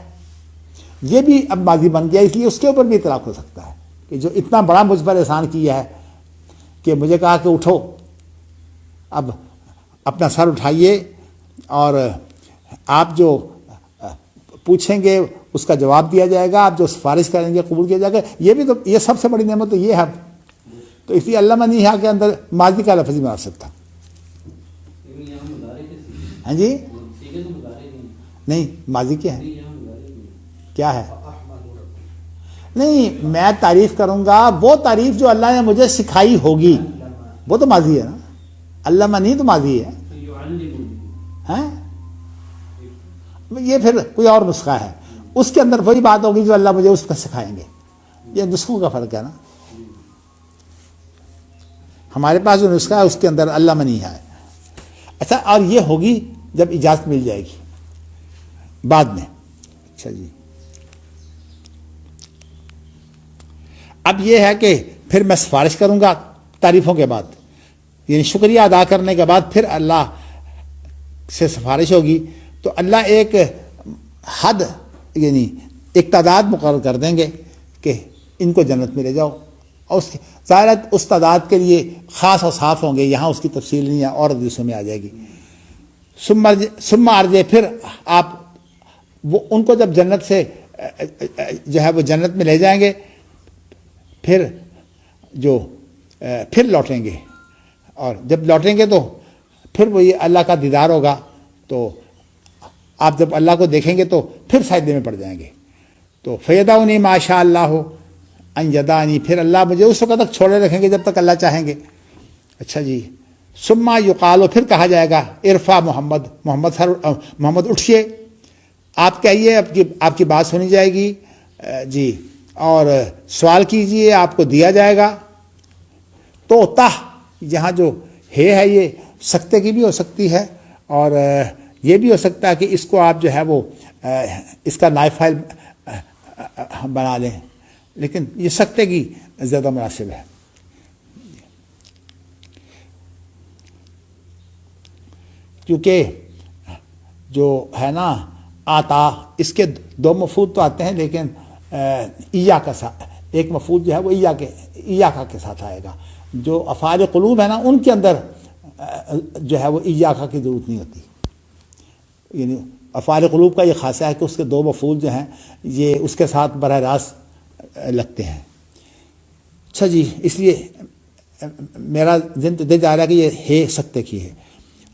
یہ بھی اب ماضی بن گیا، اس لیے اس کے اوپر بھی اطلاق ہو سکتا ہے کہ جو اتنا بڑا مجھ پر احسان کیا ہے کہ مجھے کہا کہ اٹھو، اب اپنا سر اٹھائیے اور آپ جو پوچھیں گے اس کا جواب دیا جائے گا، آپ جو سفارش کریں گے قبول کیا جائے گا۔ یہ بھی تو، یہ سب سے بڑی نعمت تو یہ ہے۔ تو اس لیے علامہ نہیں ہے کہ اندر ماضی کا لفظ ہی بنا سکتا۔ ہاں جی، نہیں ماضی کیا ہے، کیا ہے؟ نہیں، میں تعریف کروں گا وہ تعریف جو اللہ نے مجھے سکھائی ہوگی، وہ تو ماضی ہے نا، علامہ نہیں تو ماضی ہے۔ ہاں، یہ پھر کوئی اور نسخہ ہے، اس کے اندر وہی بات ہوگی جو اللہ مجھے اس کا سکھائیں گے۔ یہ نسخوں کا فرق ہے نا، ہمارے پاس جو نسخہ ہے اس کے اندر اللہ منی ہے۔ اچھا، اور یہ ہوگی جب اجازت مل جائے گی بعد میں۔ اچھا جی، اب یہ ہے کہ پھر میں سفارش کروں گا تعریفوں کے بعد، یعنی شکریہ ادا کرنے کے بعد پھر اللہ سے سفارش ہوگی، تو اللہ ایک حد، یعنی ایک تعداد مقرر کر دیں گے کہ ان کو جنت میں لے جاؤ، اور اس ظاہر اس تعداد کے لیے خاص اور صاف ہوں گے، یہاں اس کی تفصیل نہیں ہے، اور حدیثوں میں آ جائے گی۔ ثم ارجے، پھر آپ وہ ان کو جب جنت سے جو ہے وہ جنت میں لے جائیں گے، پھر جو پھر لوٹیں گے، اور جب لوٹیں گے تو پھر وہ یہ اللہ کا دیدار ہوگا، تو آپ جب اللہ کو دیکھیں گے تو پھر سجدے میں پڑ جائیں گے۔ تو فیدعونی ما شاء اللہ ان یدانی، پھر اللہ مجھے اس وقت تک چھوڑے رکھیں گے جب تک اللہ چاہیں گے۔ اچھا جی، ثم یقال، پھر کہا جائے گا ارفع محمد، محمد اٹھیے، آپ کہیے، آپ کی بات سنی جائے گی جی، اور سوال کیجئے آپ کو دیا جائے گا۔ تو تہ، یہاں جو ہے یہ سکتے کی بھی ہو سکتی ہے، اور یہ بھی ہو سکتا ہے کہ اس کو آپ جو ہے وہ اس کا نائب فائل بنا لیں، لیکن یہ سکتے کی زیادہ مناسب ہے۔ کیونکہ جو ہے نا آتا، اس کے دو مفعول تو آتے ہیں، لیکن ایا کا ساتھ ایک مفعول جو ہے وہ ایا کے ساتھ آئے گا. جو افعال قلوب ہے نا ان کے اندر جو ہے وہ ایا کی ضرورت نہیں ہوتی. یعنی افعال قلوب کا یہ خاصہ ہے کہ اس کے دو مفعول جو ہیں یہ اس کے ساتھ براہ راست لگتے ہیں. اچھا جی، اس لیے میرا ذہن تو دے جا رہا ہے کہ یہ ہے سکتے کی ہے.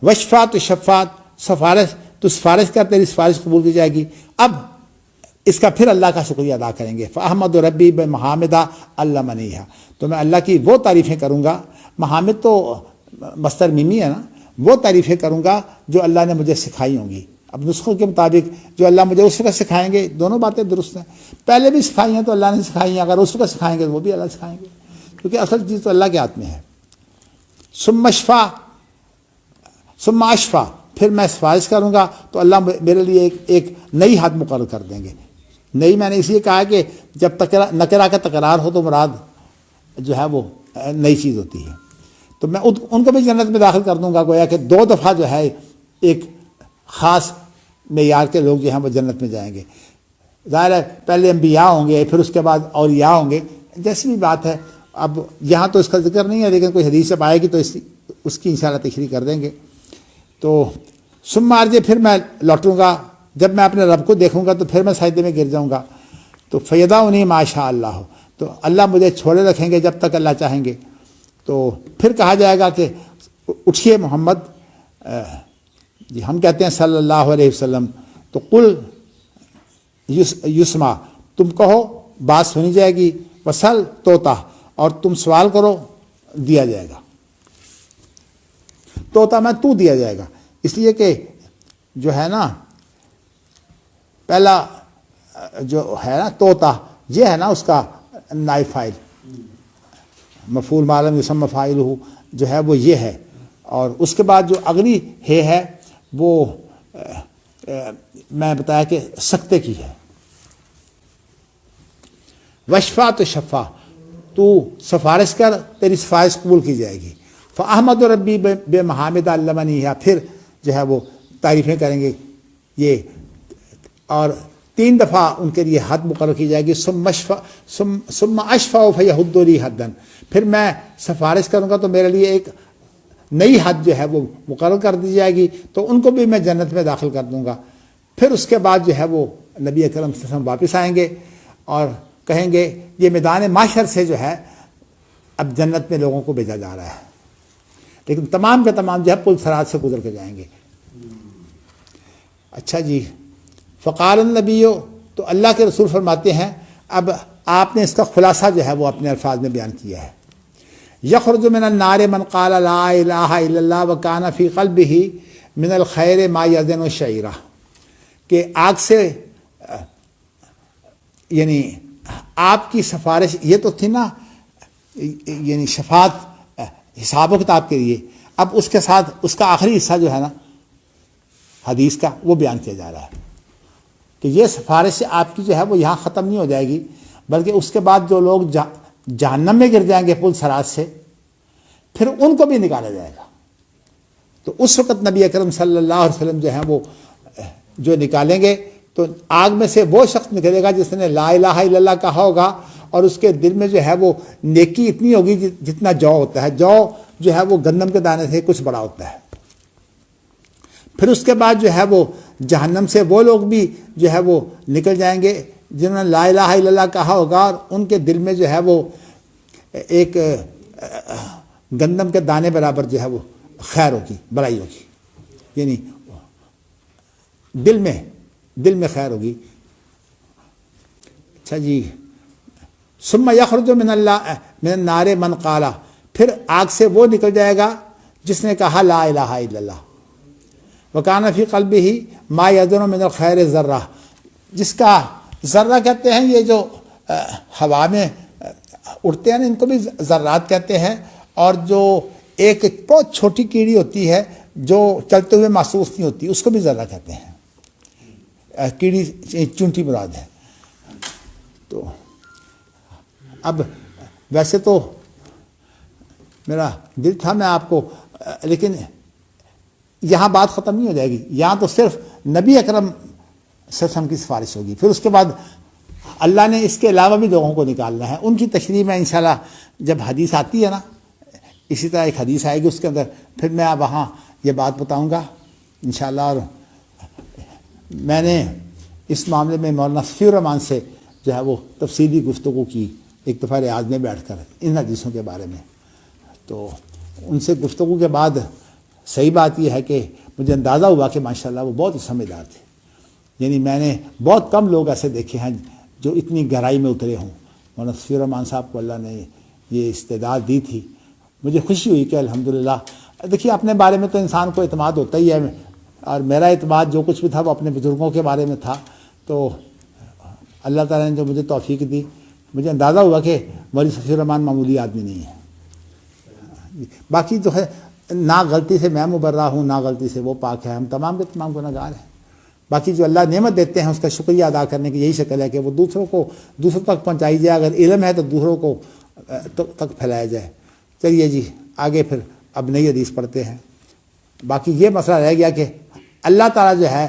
وشفات و شفات، سفارش تو سفارش کر، تیری سفارش قبول کی جائے گی. اب اس کا پھر اللہ کا شکریہ ادا کریں گے. فاحمد ربی بمحامدہ علمنیہا، تو میں اللہ کی وہ تعریفیں کروں گا. محامد تو مصدر میمی ہے نا، وہ تعریفیں کروں گا جو اللہ نے مجھے سکھائی ہوں گی. اب نسخوں کے مطابق جو اللہ مجھے اس وقت سکھائیں گے، دونوں باتیں درست ہیں. پہلے بھی سکھائی ہیں تو اللہ نے سکھائی ہیں، اگر اس وقت سکھائیں گے تو وہ بھی اللہ سکھائیں گے، کیونکہ اصل چیز تو اللہ کے ہاتھ میں ہے. ثم اشفا، پھر میں سفارش کروں گا تو اللہ میرے لیے ایک نئی حد مقرر کر دیں گے. نئی میں نے اس لیے کہا کہ جب نکرہ کا تکرار ہو تو مراد جو ہے وہ نئی چیز ہوتی ہے. تو میں ان کو بھی جنت میں داخل کر دوں گا. گویا کہ 2 دفعہ جو ہے ایک خاص معیار کے لوگ جو ہیں وہ جنت میں جائیں گے. ظاہر ہے پہلے انبیاء ہوں گے، پھر اس کے بعد اولیاء ہوں گے، جیسی بھی بات ہے. اب یہاں تو اس کا ذکر نہیں ہے، لیکن کوئی حدیث جب آئے گی تو اس کی انشاءاللہ تشریح کر دیں گے. تو ثم ارجع، پھر میں لوٹوں گا. جب میں اپنے رب کو دیکھوں گا تو پھر میں سجدے میں گر جاؤں گا. تو فیدعنی ما شاء اللہ، تو اللہ مجھے چھوڑے رکھیں گے جب تک اللہ چاہیں گے. تو پھر کہا جائے گا کہ اٹھیے محمد، جی ہم کہتے ہیں صلی اللہ علیہ وسلم، تو قل یسمع، تم کہو بات سنی جائے گی. وسل توتا، اور تم سوال کرو دیا جائے گا. توتا میں تو دیا جائے گا، اس لیے کہ جو ہے نا پہلا جو ہے نا توتا، یہ ہے نا اس کا نائب فاعل، مفعول ما لم یسمى فاعلہ جو ہے وہ یہ ہے. اور اس کے بعد جو اگلی ہے وہ میں بتایا کہ سکتے کی ہے. وشفا تو شفا، تو سفارش کر، تیری سفارش قبول کی جائے گی. فاحمد ربی بے محامد علمنیہا، پھر جو ہے وہ تعریفیں کریں گے یہ، اور 3 دفعہ ان کے لیے حد مقرر کی جائے گی. ثم اشفع فیحد لی حدا، پھر میں سفارش کروں گا تو میرے لیے ایک نئی حد جو ہے وہ مقرر کر دی جائے گی، تو ان کو بھی میں جنت میں داخل کر دوں گا. پھر اس کے بعد جو ہے وہ نبی اکرم صلی اللہ علیہ وسلم واپس آئیں گے اور کہیں گے یہ میدان محشر سے جو ہے اب جنت میں لوگوں کو بھیجا جا رہا ہے، لیکن تمام کے تمام جو ہے پل صراط سے گزر کے جائیں گے. اچھا جی، فقال النبی، تو اللہ کے رسول فرماتے ہیں، اب آپ نے اس کا خلاصہ جو ہے وہ اپنے الفاظ میں بیان کیا ہے. یخرج من النار من قال لا الہ الا اللہ وکان فی قلبہ من الخیر ما یزن الشعیرہ، کہ آگ سے یعنی آپ کی سفارش یہ تو تھی نا، یعنی شفاعت حساب و کتاب کے لیے. اب اس کے ساتھ اس کا آخری حصہ جو ہے نا حدیث کا وہ بیان کیا جا رہا ہے کہ یہ سفارش آپ کی جو ہے وہ یہاں ختم نہیں ہو جائے گی، بلکہ اس کے بعد جو لوگ جہنم میں گر جائیں گے پل صراط سے، پھر ان کو بھی نکالا جائے گا. تو اس وقت نبی اکرم صلی اللہ علیہ وسلم جو ہیں وہ جو نکالیں گے تو آگ میں سے وہ شخص نکلے گا جس نے لا الہ الا اللہ کہا ہوگا اور اس کے دل میں جو ہے وہ نیکی اتنی ہوگی جتنا جو ہوتا ہے. جو جو ہے وہ گندم کے دانے سے کچھ بڑا ہوتا ہے. پھر اس کے بعد جو ہے وہ جہنم سے وہ لوگ بھی جو ہے وہ نکل جائیں گے جنہوں نے لا الہ الا اللہ کہا ہوگا اور ان کے دل میں جو ہے وہ ایک گندم کے دانے برابر جو ہے وہ خیر ہوگی، بڑائی ہوگی، یعنی دل میں خیر ہوگی. اچھا جی، ثم یخرج من النار من قال، پھر آگ سے وہ نکل جائے گا جس نے کہا لا الہ الا اللہ، وکان فی قلبہ ما یزن من الخیر ذرہ، جس کا ذرہ کہتے ہیں یہ جو ہوا میں اڑتے ہیں ان کو بھی ذرات کہتے ہیں، اور جو ایک بہت چھوٹی کیڑی ہوتی ہے جو چلتے ہوئے محسوس نہیں ہوتی اس کو بھی ذرہ کہتے ہیں. کیڑی چونٹی مراد ہے. تو اب ویسے تو میرا دل تھا میں آپ کو، لیکن یہاں بات ختم نہیں ہو جائے گی، یہاں تو صرف نبی اکرم صلی اللہ علیہ وسلم کی سفارش ہوگی، پھر اس کے بعد اللہ نے اس کے علاوہ بھی لوگوں کو نکالنا ہے، ان کی تشریح میں انشاءاللہ جب حدیث آتی ہے نا، اسی طرح ایک حدیث آئے گی اس کے اندر، پھر میں اب وہاں یہ بات بتاؤں گا انشاءاللہ۔ اور میں نے اس معاملے میں مولانا صفی الرحمان سے جو ہے وہ تفصیلی گفتگو کی ایک دفعہ ریاض میں بیٹھ کر ان حدیثوں کے بارے میں، تو ان سے گفتگو کے بعد صحیح بات یہ ہے کہ مجھے اندازہ ہوا کہ ماشاءاللہ وہ بہت ہی سمجھدار تھے، یعنی میں نے بہت کم لوگ ایسے دیکھے ہیں جو اتنی گہرائی میں اترے ہوں۔ مولانا صفی الرحمان صاحب کو اللہ نے یہ استعداد دی تھی، مجھے خوشی ہوئی کہ الحمدللہ۔ دیکھیے اپنے بارے میں تو انسان کو اعتماد ہوتا ہی ہے، اور میرا اعتماد جو کچھ بھی تھا وہ اپنے بزرگوں کے بارے میں تھا، تو اللہ تعالیٰ نے جو مجھے توفیق دی، مجھے اندازہ ہوا کہ مولوی صفی الرحمان معمولی آدمی نہیں ہے۔ باقی جو ہے نہ غلطی سے میں مبرہ ہوں، نہ غلطی سے وہ پاک ہے، ہم تمام کے تمام گنہگار ہیں۔ باقی جو اللہ نعمت دیتے ہیں اس کا شکریہ ادا کرنے کی یہی شکل ہے کہ وہ دوسروں تک پہنچائی جائے، اگر علم ہے تو دوسروں کو تک پھیلایا جائے۔ چلیے جی آگے پھر اب نئی حدیث پڑھتے ہیں۔ باقی یہ مسئلہ رہ گیا کہ اللہ تعالیٰ جو ہے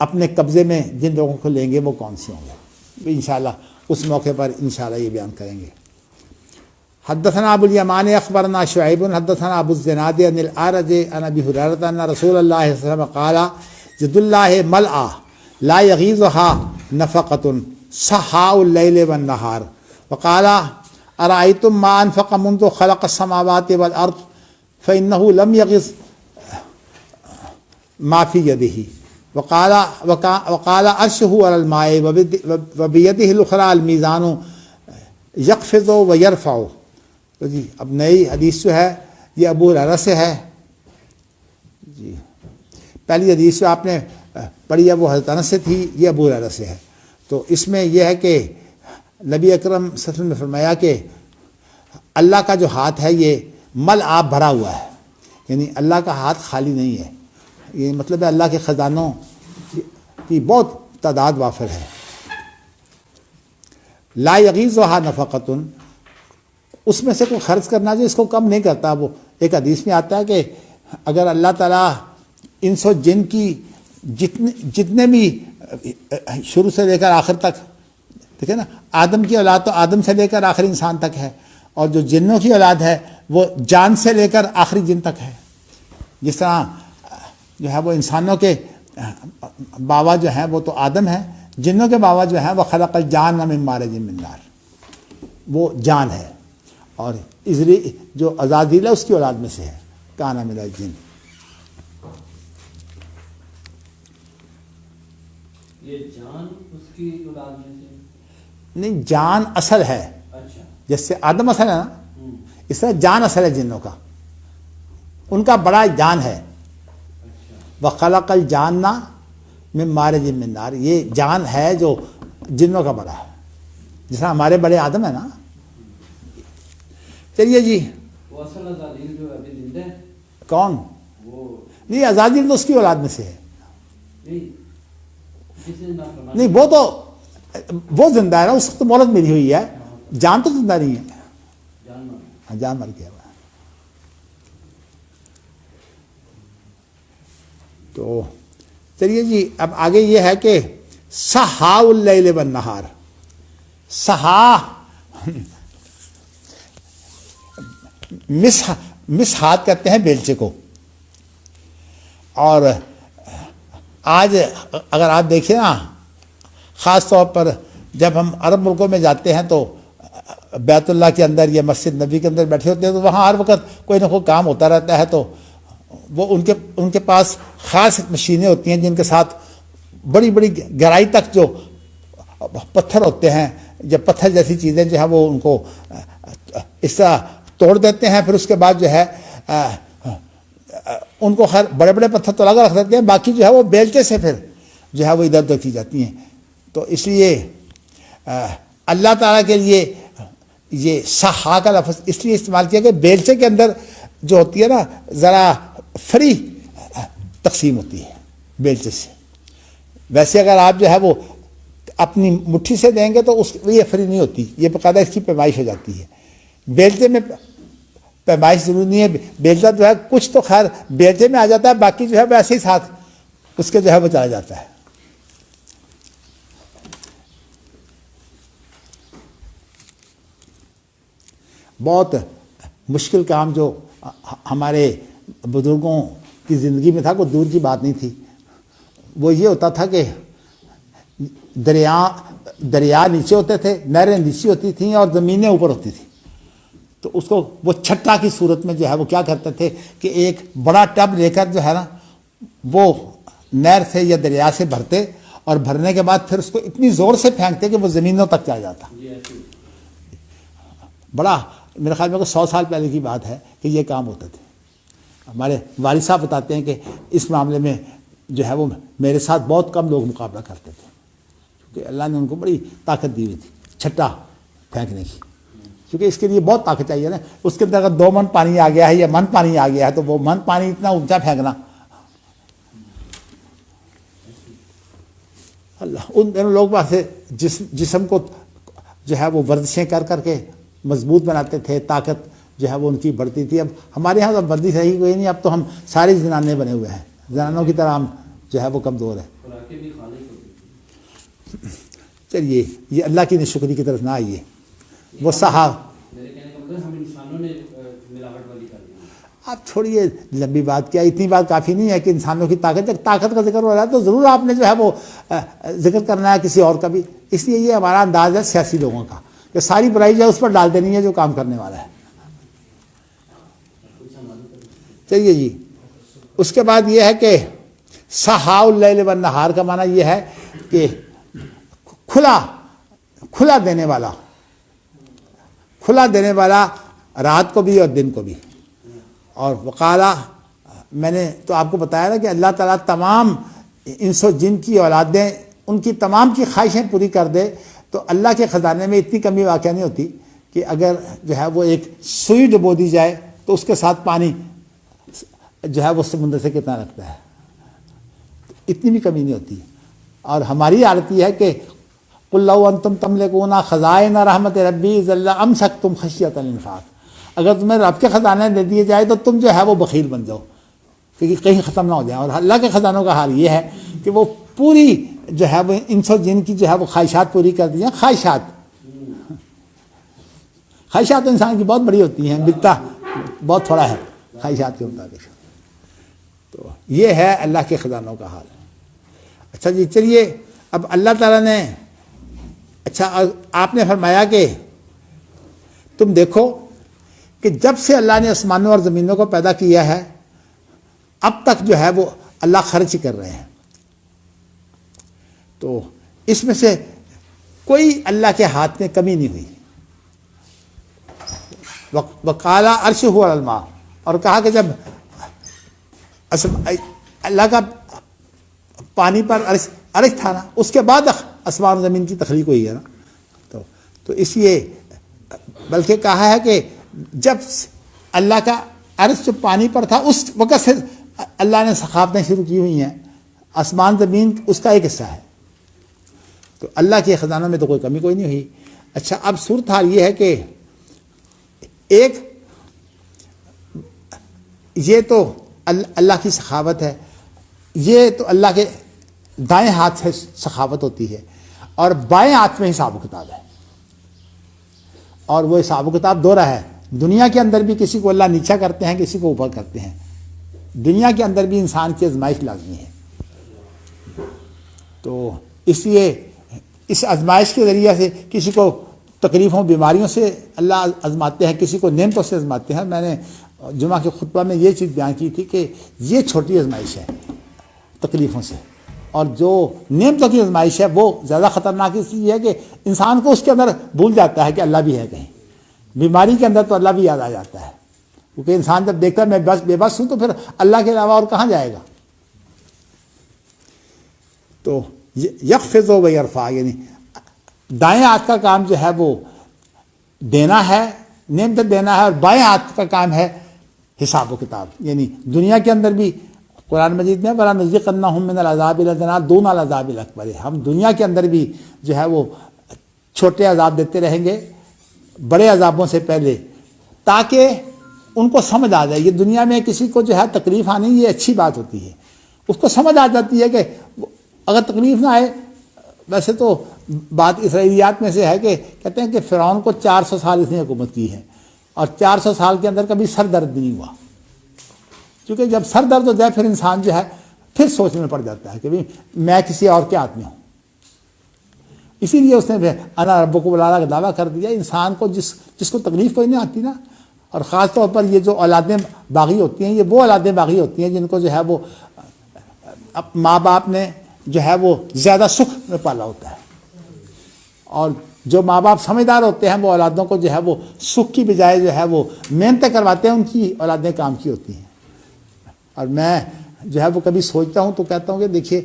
اپنے قبضے میں جن لوگوں کو لیں گے وہ کون سے ہوں گے، انشاءاللہ اس موقع پر انشاءاللہ یہ بیان کریں گے۔ حدثنا ابو الیمان اخبرنا شعیب حدثنا ابو الزناد عن الاعرج عن ابی ہریرہ ان رسول اللہ صلی اللہ علیہ وسلم قال جد اللہ ملأ لا یغیظها نفقۃ سحاء اللیل والنہار وقال ارأیتم ما انفق منذ خلق السماوات والارض فإنه لم یغز ما فی یدہ وقال عرشه علی الماء وبیدہ الاخری المیزان یقفض ویرفع۔ تو جی اب نئی حدیث جو ہے یہ ابو ہریرہ سے ہے جی۔ پہلی حدیث جو آپ نے پڑھی ہے وہ حضرت انس سے تھی، یہ ابو ہریرہ سے ہے۔ تو اس میں یہ ہے کہ نبی اکرم صلی اللہ علیہ وسلم نے فرمایا کہ اللہ کا جو ہاتھ ہے یہ مل آپ بھرا ہوا ہے، یعنی اللہ کا ہاتھ خالی نہیں ہے، یہ مطلب ہے اللہ کے خزانوں کی بہت تعداد وافر ہے۔ لا یغیظها نفقۃ، اس میں سے کوئی خرچ کرنا جو اس کو کم نہیں کرتا۔ وہ ایک حدیث میں آتا ہے کہ اگر اللہ تعالیٰ انس و جن کی جتنے بھی شروع سے لے کر آخر تک، ٹھیک ہے نا، آدم کی اولاد تو آدم سے لے کر آخری انسان تک ہے، اور جو جنوں کی اولاد ہے وہ جان سے لے کر آخری جن تک ہے۔ جس طرح جو ہے وہ انسانوں کے بابا جو ہیں وہ تو آدم ہیں، جنوں کے بابا جو ہیں وہ خلق الجان من مارج من نار، وہ جان ہے، اور ازری جو عزازیل ہے اس کی اولاد میں سے ہے، کانا من الجن۔ یہ جان اس کی اولاد میں سے نہیں، جان اصل ہے، اچھا جس سے آدم اصل ہے نا، اس طرح جان اصل ہے جنوں کا، ان کا بڑا جان ہے۔ وَخَلَقَ الْجَانَّ مِن مَارِجٍ مِّن نَارٍ، یہ جان ہے جو جنوں کا بڑا ہے، جس طرح ہمارے بڑے آدم ہے نا۔ چلیے جی، وہ اصل عزازیل جو ابھی زندہ ہے کون؟ وہ نہیں، عزازیل تو اس کی اولاد میں سے ہے، نہیں کسی نے نافرمانی، نہیں وہ تو وہ زندہ ہے نا، اس کو تو مہلت ملی ہوئی ہے، جان تو زندہ نہیں ہے، جان مار ہاں جان مر گیا ہوا ہے۔ تو چلیے جی اب آگے یہ ہے کہ سحاء اللیل والنہار، سحا مسحات کہتے ہیں بیلچے کو، اور آج اگر آپ دیکھیں نا، خاص طور پر جب ہم عرب ملکوں میں جاتے ہیں تو بیت اللہ کے اندر یا مسجد نبی کے اندر بیٹھے ہوتے ہیں تو وہاں ہر وقت کوئی نہ کوئی کام ہوتا رہتا ہے، تو وہ ان کے پاس خاص مشینیں ہوتی ہیں جن کے ساتھ بڑی بڑی گہرائی تک جو پتھر ہوتے ہیں یا پتھر جیسی چیزیں جو ہیں وہ ان کو اس طرح توڑ دیتے ہیں، پھر اس کے بعد جو ہے ان کو خیر بڑے بڑے پتھر تو لگا رکھ دیتے ہیں، باقی جو ہے وہ بیلچے سے پھر جو ہے وہ ادھر ادھر کی جاتی ہیں۔ تو اس لیے اللہ تعالیٰ کے لیے یہ سحا کا لفظ اس لیے استعمال کیا کہ بیلچے کے اندر جو ہوتی ہے نا ذرا فری تقسیم ہوتی ہے بیلچے سے، ویسے اگر آپ جو ہے وہ اپنی مٹھی سے دیں گے تو یہ فری نہیں ہوتی، یہ باقاعدہ اس کی پیمائش ہو جاتی ہے۔ بیلچے میں پیمائش ضروری نہیں ہے. بیلچہ جو ہے کچھ تو خیر بیلچے میں آ جاتا ہے, باقی جو ہے ویسے ہی ساتھ اس کے جو ہے وہ چلا جاتا ہے. بہت مشکل کام جو ہمارے بزرگوں کی زندگی میں تھا, کوئی دور کی بات نہیں تھی. وہ یہ ہوتا تھا کہ دریا نیچے ہوتے تھے, نہریں نیچے ہوتی تھیں اور زمینیں اوپر ہوتی تھیں. تو اس کو وہ چھٹا کی صورت میں جو ہے وہ کیا کرتے تھے کہ ایک بڑا ٹب لے کر جو ہے نا وہ نہر سے یا دریا سے بھرتے, اور بھرنے کے بعد پھر اس کو اتنی زور سے پھینکتے کہ وہ زمینوں تک چلا جاتا. بڑا میرے خیال میں 100 سال پہلے کی بات ہے کہ یہ کام ہوتے تھے. ہمارے والد صاحب بتاتے ہیں کہ اس معاملے میں جو ہے وہ میرے ساتھ بہت کم لوگ مقابلہ کرتے تھے, کیونکہ اللہ نے ان کو بڑی طاقت دی ہوئی تھی چھٹا پھینکنے کی. کیونکہ اس کے لیے بہت طاقت چاہیے نا. اس کے اندر اگر 2 من پانی آ گیا ہے یا من پانی آ گیا ہے تو وہ من پانی اتنا اونچا پھینکنا, اللہ ان دونوں لوگ واسطے جسم کو جو ہے وہ ورزشیں کر کر کے مضبوط بناتے تھے, طاقت جو ہے وہ ان کی بڑھتی تھی. اب ہمارے یہاں تو ورزش رہی کوئی نہیں, اب تو ہم سارے زنانے بنے ہوئے ہیں, زنانوں کی طرح ہم جو ہے وہ کمزور ہے. چلیے یہ اللہ کی نشکری کی طرف نہ آئیے. وہ آپ چھوڑیے لمبی بات کیا, اتنی بات کافی نہیں ہے کہ انسانوں کی طاقت, جب طاقت کا ذکر ہو رہا ہے تو ضرور آپ نے جو ہے وہ ذکر کرنا ہے کسی اور کا بھی. اس لیے یہ ہمارا انداز ہے سیاسی لوگوں کا کہ ساری برائی جو ہے اس پر ڈال دینی ہے جو کام کرنے والا ہے. چلیے جی, اس کے بعد یہ ہے کہ سحاء اللیل والنہار کا معنی یہ ہے کہ کھلا دینے والا رات کو بھی اور دن کو بھی. اور وقالا, میں نے تو آپ کو بتایا نا کہ اللہ تعالیٰ تمام انس و جن کی اولادیں ان کی تمام کی خواہشیں پوری کر دے, تو اللہ کے خزانے میں اتنی کمی واقع نہیں ہوتی کہ اگر جو ہے وہ ایک سوئی ڈبو دی جائے تو اس کے ساتھ پانی جو ہے وہ سمندر سے کتنا لگتا ہے, اتنی بھی کمی نہیں ہوتی. اور ہماری حالت یہ ہے کہ قُلْ لَوْ أَنْتُمْ تَمْلِكُونَ خَزَائِنَ رَحْمَتِ رَبِّي إِذًا لَأَمْسَكْتُمْ خَشْيَةَ الْإِنفَاقِ. اگر تمہیں رب کے خزانے دے دیے جائے تو تم جو ہے وہ بخیل بن جاؤ, کیونکہ کہیں ختم نہ ہو جائیں. اور اللہ کے خزانوں کا حال یہ ہے کہ وہ پوری جو ہے وہ انس و جن کی جو ہے وہ خواہشات پوری کر دی ہیں. خواہشات تو انسان کی بہت بڑی ہوتی ہیں, ملتا بہت تھوڑا ہے خواہشات کے مطابق. تو یہ ہے اللہ کے خزانوں کا حال. اچھا جی, چلیے اب اللہ تعالیٰ نے, اچھا آپ نے فرمایا کہ تم دیکھو کہ جب سے اللہ نے آسمانوں اور زمینوں کو پیدا کیا ہے اب تک جو ہے وہ اللہ خرچ کر رہے ہیں. تو اس میں سے کوئی اللہ کے ہاتھ میں کمی نہیں ہوئی. وقالا عرشہ علی الماء, اور کہا کہ جب اللہ کا پانی پر عرش تھا نا, اس کے بعد آسمان و زمین کی تخلیق ہوئی ہے نا. تو اس لیے بلکہ کہا ہے کہ جب اللہ کا عرش جو پانی پر تھا اس وقت سے اللہ نے ثقافتیں شروع کی ہوئی ہیں. آسمان زمین اس کا ایک حصہ ہے, تو اللہ کے خزانوں میں تو کوئی کمی کوئی نہیں ہوئی. اچھا, اب صورتحال یہ ہے کہ ایک یہ تو اللہ کی سخاوت ہے, یہ تو اللہ کے دائیں ہاتھ سے سخاوت ہوتی ہے, اور بائیں ہاتھ میں حساب و کتاب ہے. اور وہ حساب و کتاب دوہرا ہے. دنیا کے اندر بھی کسی کو اللہ نیچا کرتے ہیں, کسی کو اوپر کرتے ہیں. دنیا کے اندر بھی انسان کی آزمائش لازمی ہے. تو اس لیے اس آزمائش کے ذریعے سے کسی کو تکلیفوں بیماریوں سے اللہ آزماتے ہیں, کسی کو نعمتوں سے آزماتے ہیں. میں نے جمعہ کے خطبہ میں یہ چیز بیان کی تھی کہ یہ چھوٹی آزمائش ہے تکلیفوں سے, اور جو نعمتوں کی آزمائش ہے وہ زیادہ خطرناک اس لیے ہے کہ انسان کو اس کے اندر بھول جاتا ہے کہ اللہ بھی ہے کہیں. بیماری کے اندر تو اللہ بھی یاد آ جاتا ہے, کیونکہ انسان جب دیکھتا ہے میں بس بے بس ہوں تو پھر اللہ کے علاوہ اور کہاں جائے گا. تو یخفض و یرفع, یعنی دائیں ہاتھ کا کام جو ہے وہ دینا ہے, نعمت دینا ہے, اور بائیں ہاتھ کا کام ہے حساب و کتاب. یعنی دنیا کے اندر بھی قرآن مجید میں وَلَا نُذِيقَنَّهُم مِّنَ الْعَذَابِ الْأَدْنَىٰ دُونَ الْعَذَابِ الْأَكْبَرِ, ہم دنیا کے اندر بھی جو ہے وہ چھوٹے عذاب دیتے رہیں گے بڑے عذابوں سے پہلے, تاکہ ان کو سمجھ آ جائے. یہ دنیا میں کسی کو جو ہے تکلیف آنی یہ اچھی بات ہوتی ہے, اس کو سمجھ آ جاتی ہے کہ اگر تکلیف نہ آئے. ویسے تو بات اسرائیلیات میں سے ہے کہ کہتے ہیں کہ فرعون کو 400 سال اس نے حکومت کی ہے اور 400 سال کے اندر کبھی سر درد بھی نہیں ہوا, کیونکہ جب سر درد ہو جائے پھر انسان جو ہے پھر سوچنے میں پڑ جاتا ہے کہ میں کسی اور کے ہاتھ میں ہوں. اسی لیے اس نے انا ربکم الاعلی کا دعویٰ کر دیا. انسان کو جس کو تکلیف کوئی نہیں آتی نا, اور خاص طور پر یہ جو اولادیں باغی ہوتی ہیں, یہ وہ اولادیں باغی ہوتی ہیں جن کو جو ہے وہ ماں باپ نے جو ہے وہ زیادہ سکھ میں پالا ہوتا ہے, اور جو ماں باپ سمجھدار ہوتے ہیں وہ اولادوں کو جو ہے وہ سکھ کی بجائے جو ہے وہ محنتیں کرواتے ہیں, ان کی اولادیں کام کی ہوتی ہیں. اور میں جو ہے وہ کبھی سوچتا ہوں تو کہتا ہوں کہ دیکھیے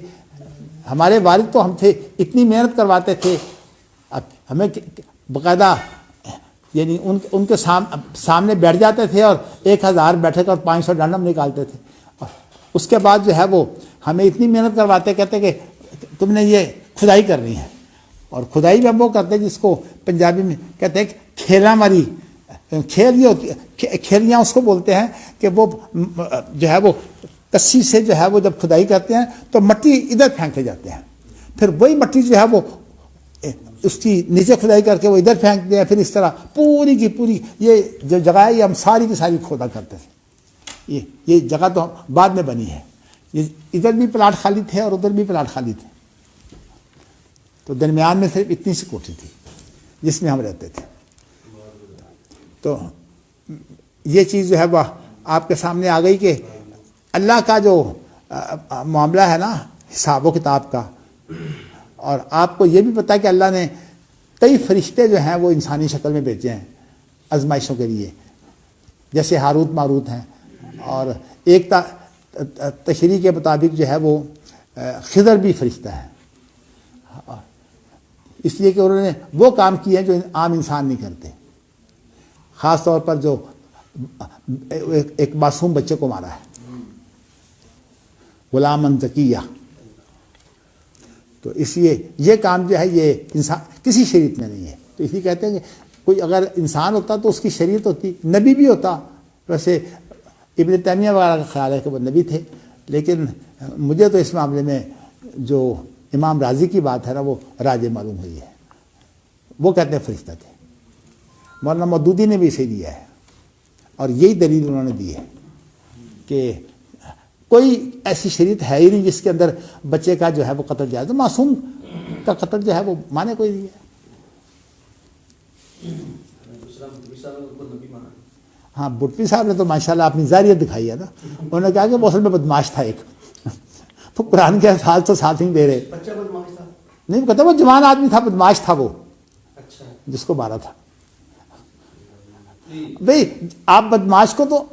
ہمارے والد تو ہم تھے اتنی محنت کرواتے تھے, اب ہمیں باقاعدہ یعنی ان کے سامنے بیٹھ جاتے تھے اور 1000 بیٹھے کر 500 ڈنڈم نکالتے تھے, اور اس کے بعد جو ہے وہ ہمیں اتنی محنت کرواتے, کہتے کہ تم نے یہ کھدائی کرنی ہے. اور کھدائی بھی ہم وہ کرتے جس کو پنجابی میں کہتے ہیں کھیلا ماری, کھیل یہ ہوتی ہے, کھیلیاں اس کو بولتے ہیں کہ وہ جو ہے وہ کسی سے جو ہے وہ جب کھدائی کرتے ہیں تو مٹی ادھر پھینکتے جاتے ہیں, پھر وہی مٹی جو ہے وہ اس کی نیچے کھدائی کر کے وہ ادھر پھینکتے ہیں, پھر اس طرح پوری کی پوری یہ جو جگہ ہے یہ ہم ساری کی ساری کھودا کرتے تھے. یہ جگہ تو بعد میں بنی ہے, یہ ادھر بھی پلاٹ خالی تھے اور ادھر بھی پلاٹ خالی تھے, تو درمیان میں صرف اتنی سی کوٹھی تھی جس میں ہم رہتے تھے. تو یہ چیز جو ہے وہ آپ کے سامنے آ گئی کہ اللہ کا جو معاملہ ہے نا حساب و کتاب کا, اور آپ کو یہ بھی پتہ ہے کہ اللہ نے کئی فرشتے جو ہیں وہ انسانی شکل میں بھیجے ہیں آزمائشوں کے لیے, جیسے ہاروت ماروت ہیں, اور ایک تشریح کے مطابق جو ہے وہ خضر بھی فرشتہ ہے, اس لیے کہ انہوں نے وہ کام کیے ہیں جو عام انسان نہیں کرتے. خاص طور پر جو ایک معصوم بچے کو مارا ہے, غلام زکیہ, تو اس لیے یہ کام جو ہے یہ انسان کسی شریعت میں نہیں ہے. تو اس لیے کہتے ہیں کہ کوئی اگر انسان ہوتا تو اس کی شریعت ہوتی, نبی بھی ہوتا. ویسے ابن تیمیہ وغیرہ کا خیال ہے کہ وہ نبی تھے, لیکن مجھے تو اس معاملے میں جو امام راضی کی بات ہے نا وہ راجے معلوم ہوئی ہے, وہ کہتے ہیں فرشتہ تھے. مولانا مودودی نے بھی اسے دیا ہے, اور یہی دلیل انہوں نے دی ہے کہ کوئی ایسی شریعت ہے ہی نہیں جس کے اندر بچے کا جو ہے وہ قتل جائے, تو معصوم کا قتل جو ہے وہ مانے کوئی نہیں ہے. ہاں بٹوی صاحب نے تو ماشاءاللہ اپنی ظاہریت دکھائی ہے نا, انہوں نے کہا کہ وہ اصل میں بدماش تھا ایک, تو قرآن کے الفاظ تو ساتھ نہیں دے رہے. بچہ بدماش تھا نہیں کہتے وہ جوان آدمی تھا, بدماش تھا وہ اچھا جس کو مارا تھا. بھئی آپ بدماش کو تو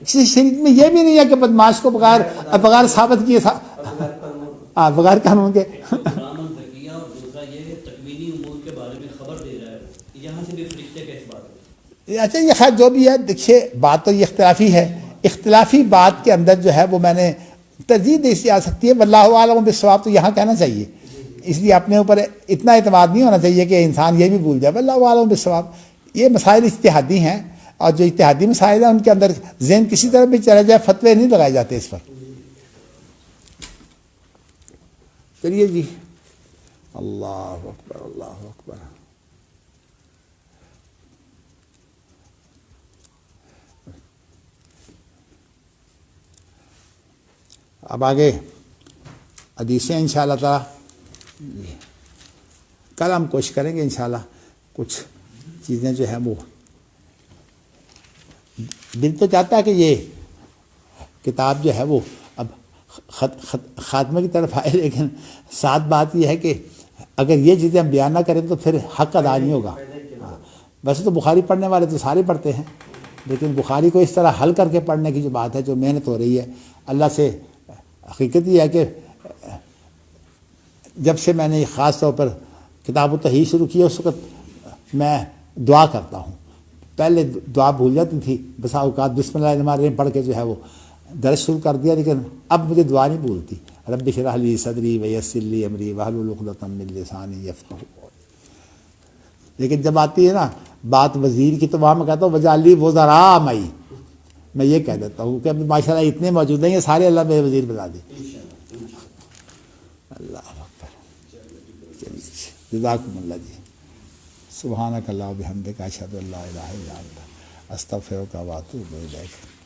کسی شریعت میں یہ بھی نہیں ہے کہ بدماش کو بغیر ثابت کیے بغیر قانون کے. اور دوسرا یہ تکوینی امور کے بارے میں خبر دے رہا ہے, یہاں سے بھی فرشتے کا اس بات ہے. اچھا یہ خیر جو بھی ہے, دیکھیے بات تو یہ اختلافی ہے, اختلافی بات کے اندر جو ہے وہ میں نے ترجیح دے سی آ سکتی ہے, واللہ اعلم بالصواب تو یہاں کہنا چاہیے. اس لیے اپنے اوپر اتنا اعتماد نہیں ہونا چاہیے کہ انسان یہ بھی بھول جائے, واللہ اعلم بالصواب. یہ مسائل اجتہادی ہیں, اور جو اجتہادی مسائل ہیں ان کے اندر ذہن کسی طرح بھی چلا جائے فتوے نہیں لگائے جاتے اس پر. چلیے جی, اللہ اکبر اللہ اکبر. اب آگے حدیثیں انشاءاللہ تعالی کل ہم کوشش کریں گے انشاءاللہ کچھ چیزیں جو ہیں وہ, دل تو چاہتا ہے کہ یہ کتاب جو ہے وہ اب خاتمے کی طرف آئے, لیکن ساتھ بات یہ ہے کہ اگر یہ چیزیں ہم بیان نہ کریں تو پھر حق ادا نہیں ہوگا. ویسے تو بخاری پڑھنے والے تو سارے پڑھتے ہیں, لیکن بخاری کو اس طرح حل کر کے پڑھنے کی جو بات ہے, جو محنت ہو رہی ہے, اللہ سے حقیقت یہ ہے کہ جب سے میں نے خاص طور پر کتاب و تحریر شروع کی اس وقت میں دعا کرتا ہوں. پہلے دعا بھول جاتی تھی, بسا اوقات بسم اللہ الرحمن الرحیم پڑھ کے جو ہے وہ درس شروع کر دیا, لیکن اب مجھے دعا نہیں بھولتی. رب اشرح لی صدری ویسر لی امری واحلل عقدۃ من لسانی یفقہوا. لیکن جب آتی ہے نا بات وزیر کی تو وہاں میں کہتا ہوں وجعل لی وزراء معی, میں یہ کہہ دیتا ہوں کہ اب ماشاء اللہ اتنے موجود ہیں، یہ سارے اللہ میرے وزیر بنا دیں. اللہ اکبر. چلیے جزاکم اللہ جی. سبحانک اللہ و بحمدک اشہد ان لا الہ الا انت استغفرک و اتوب الیک.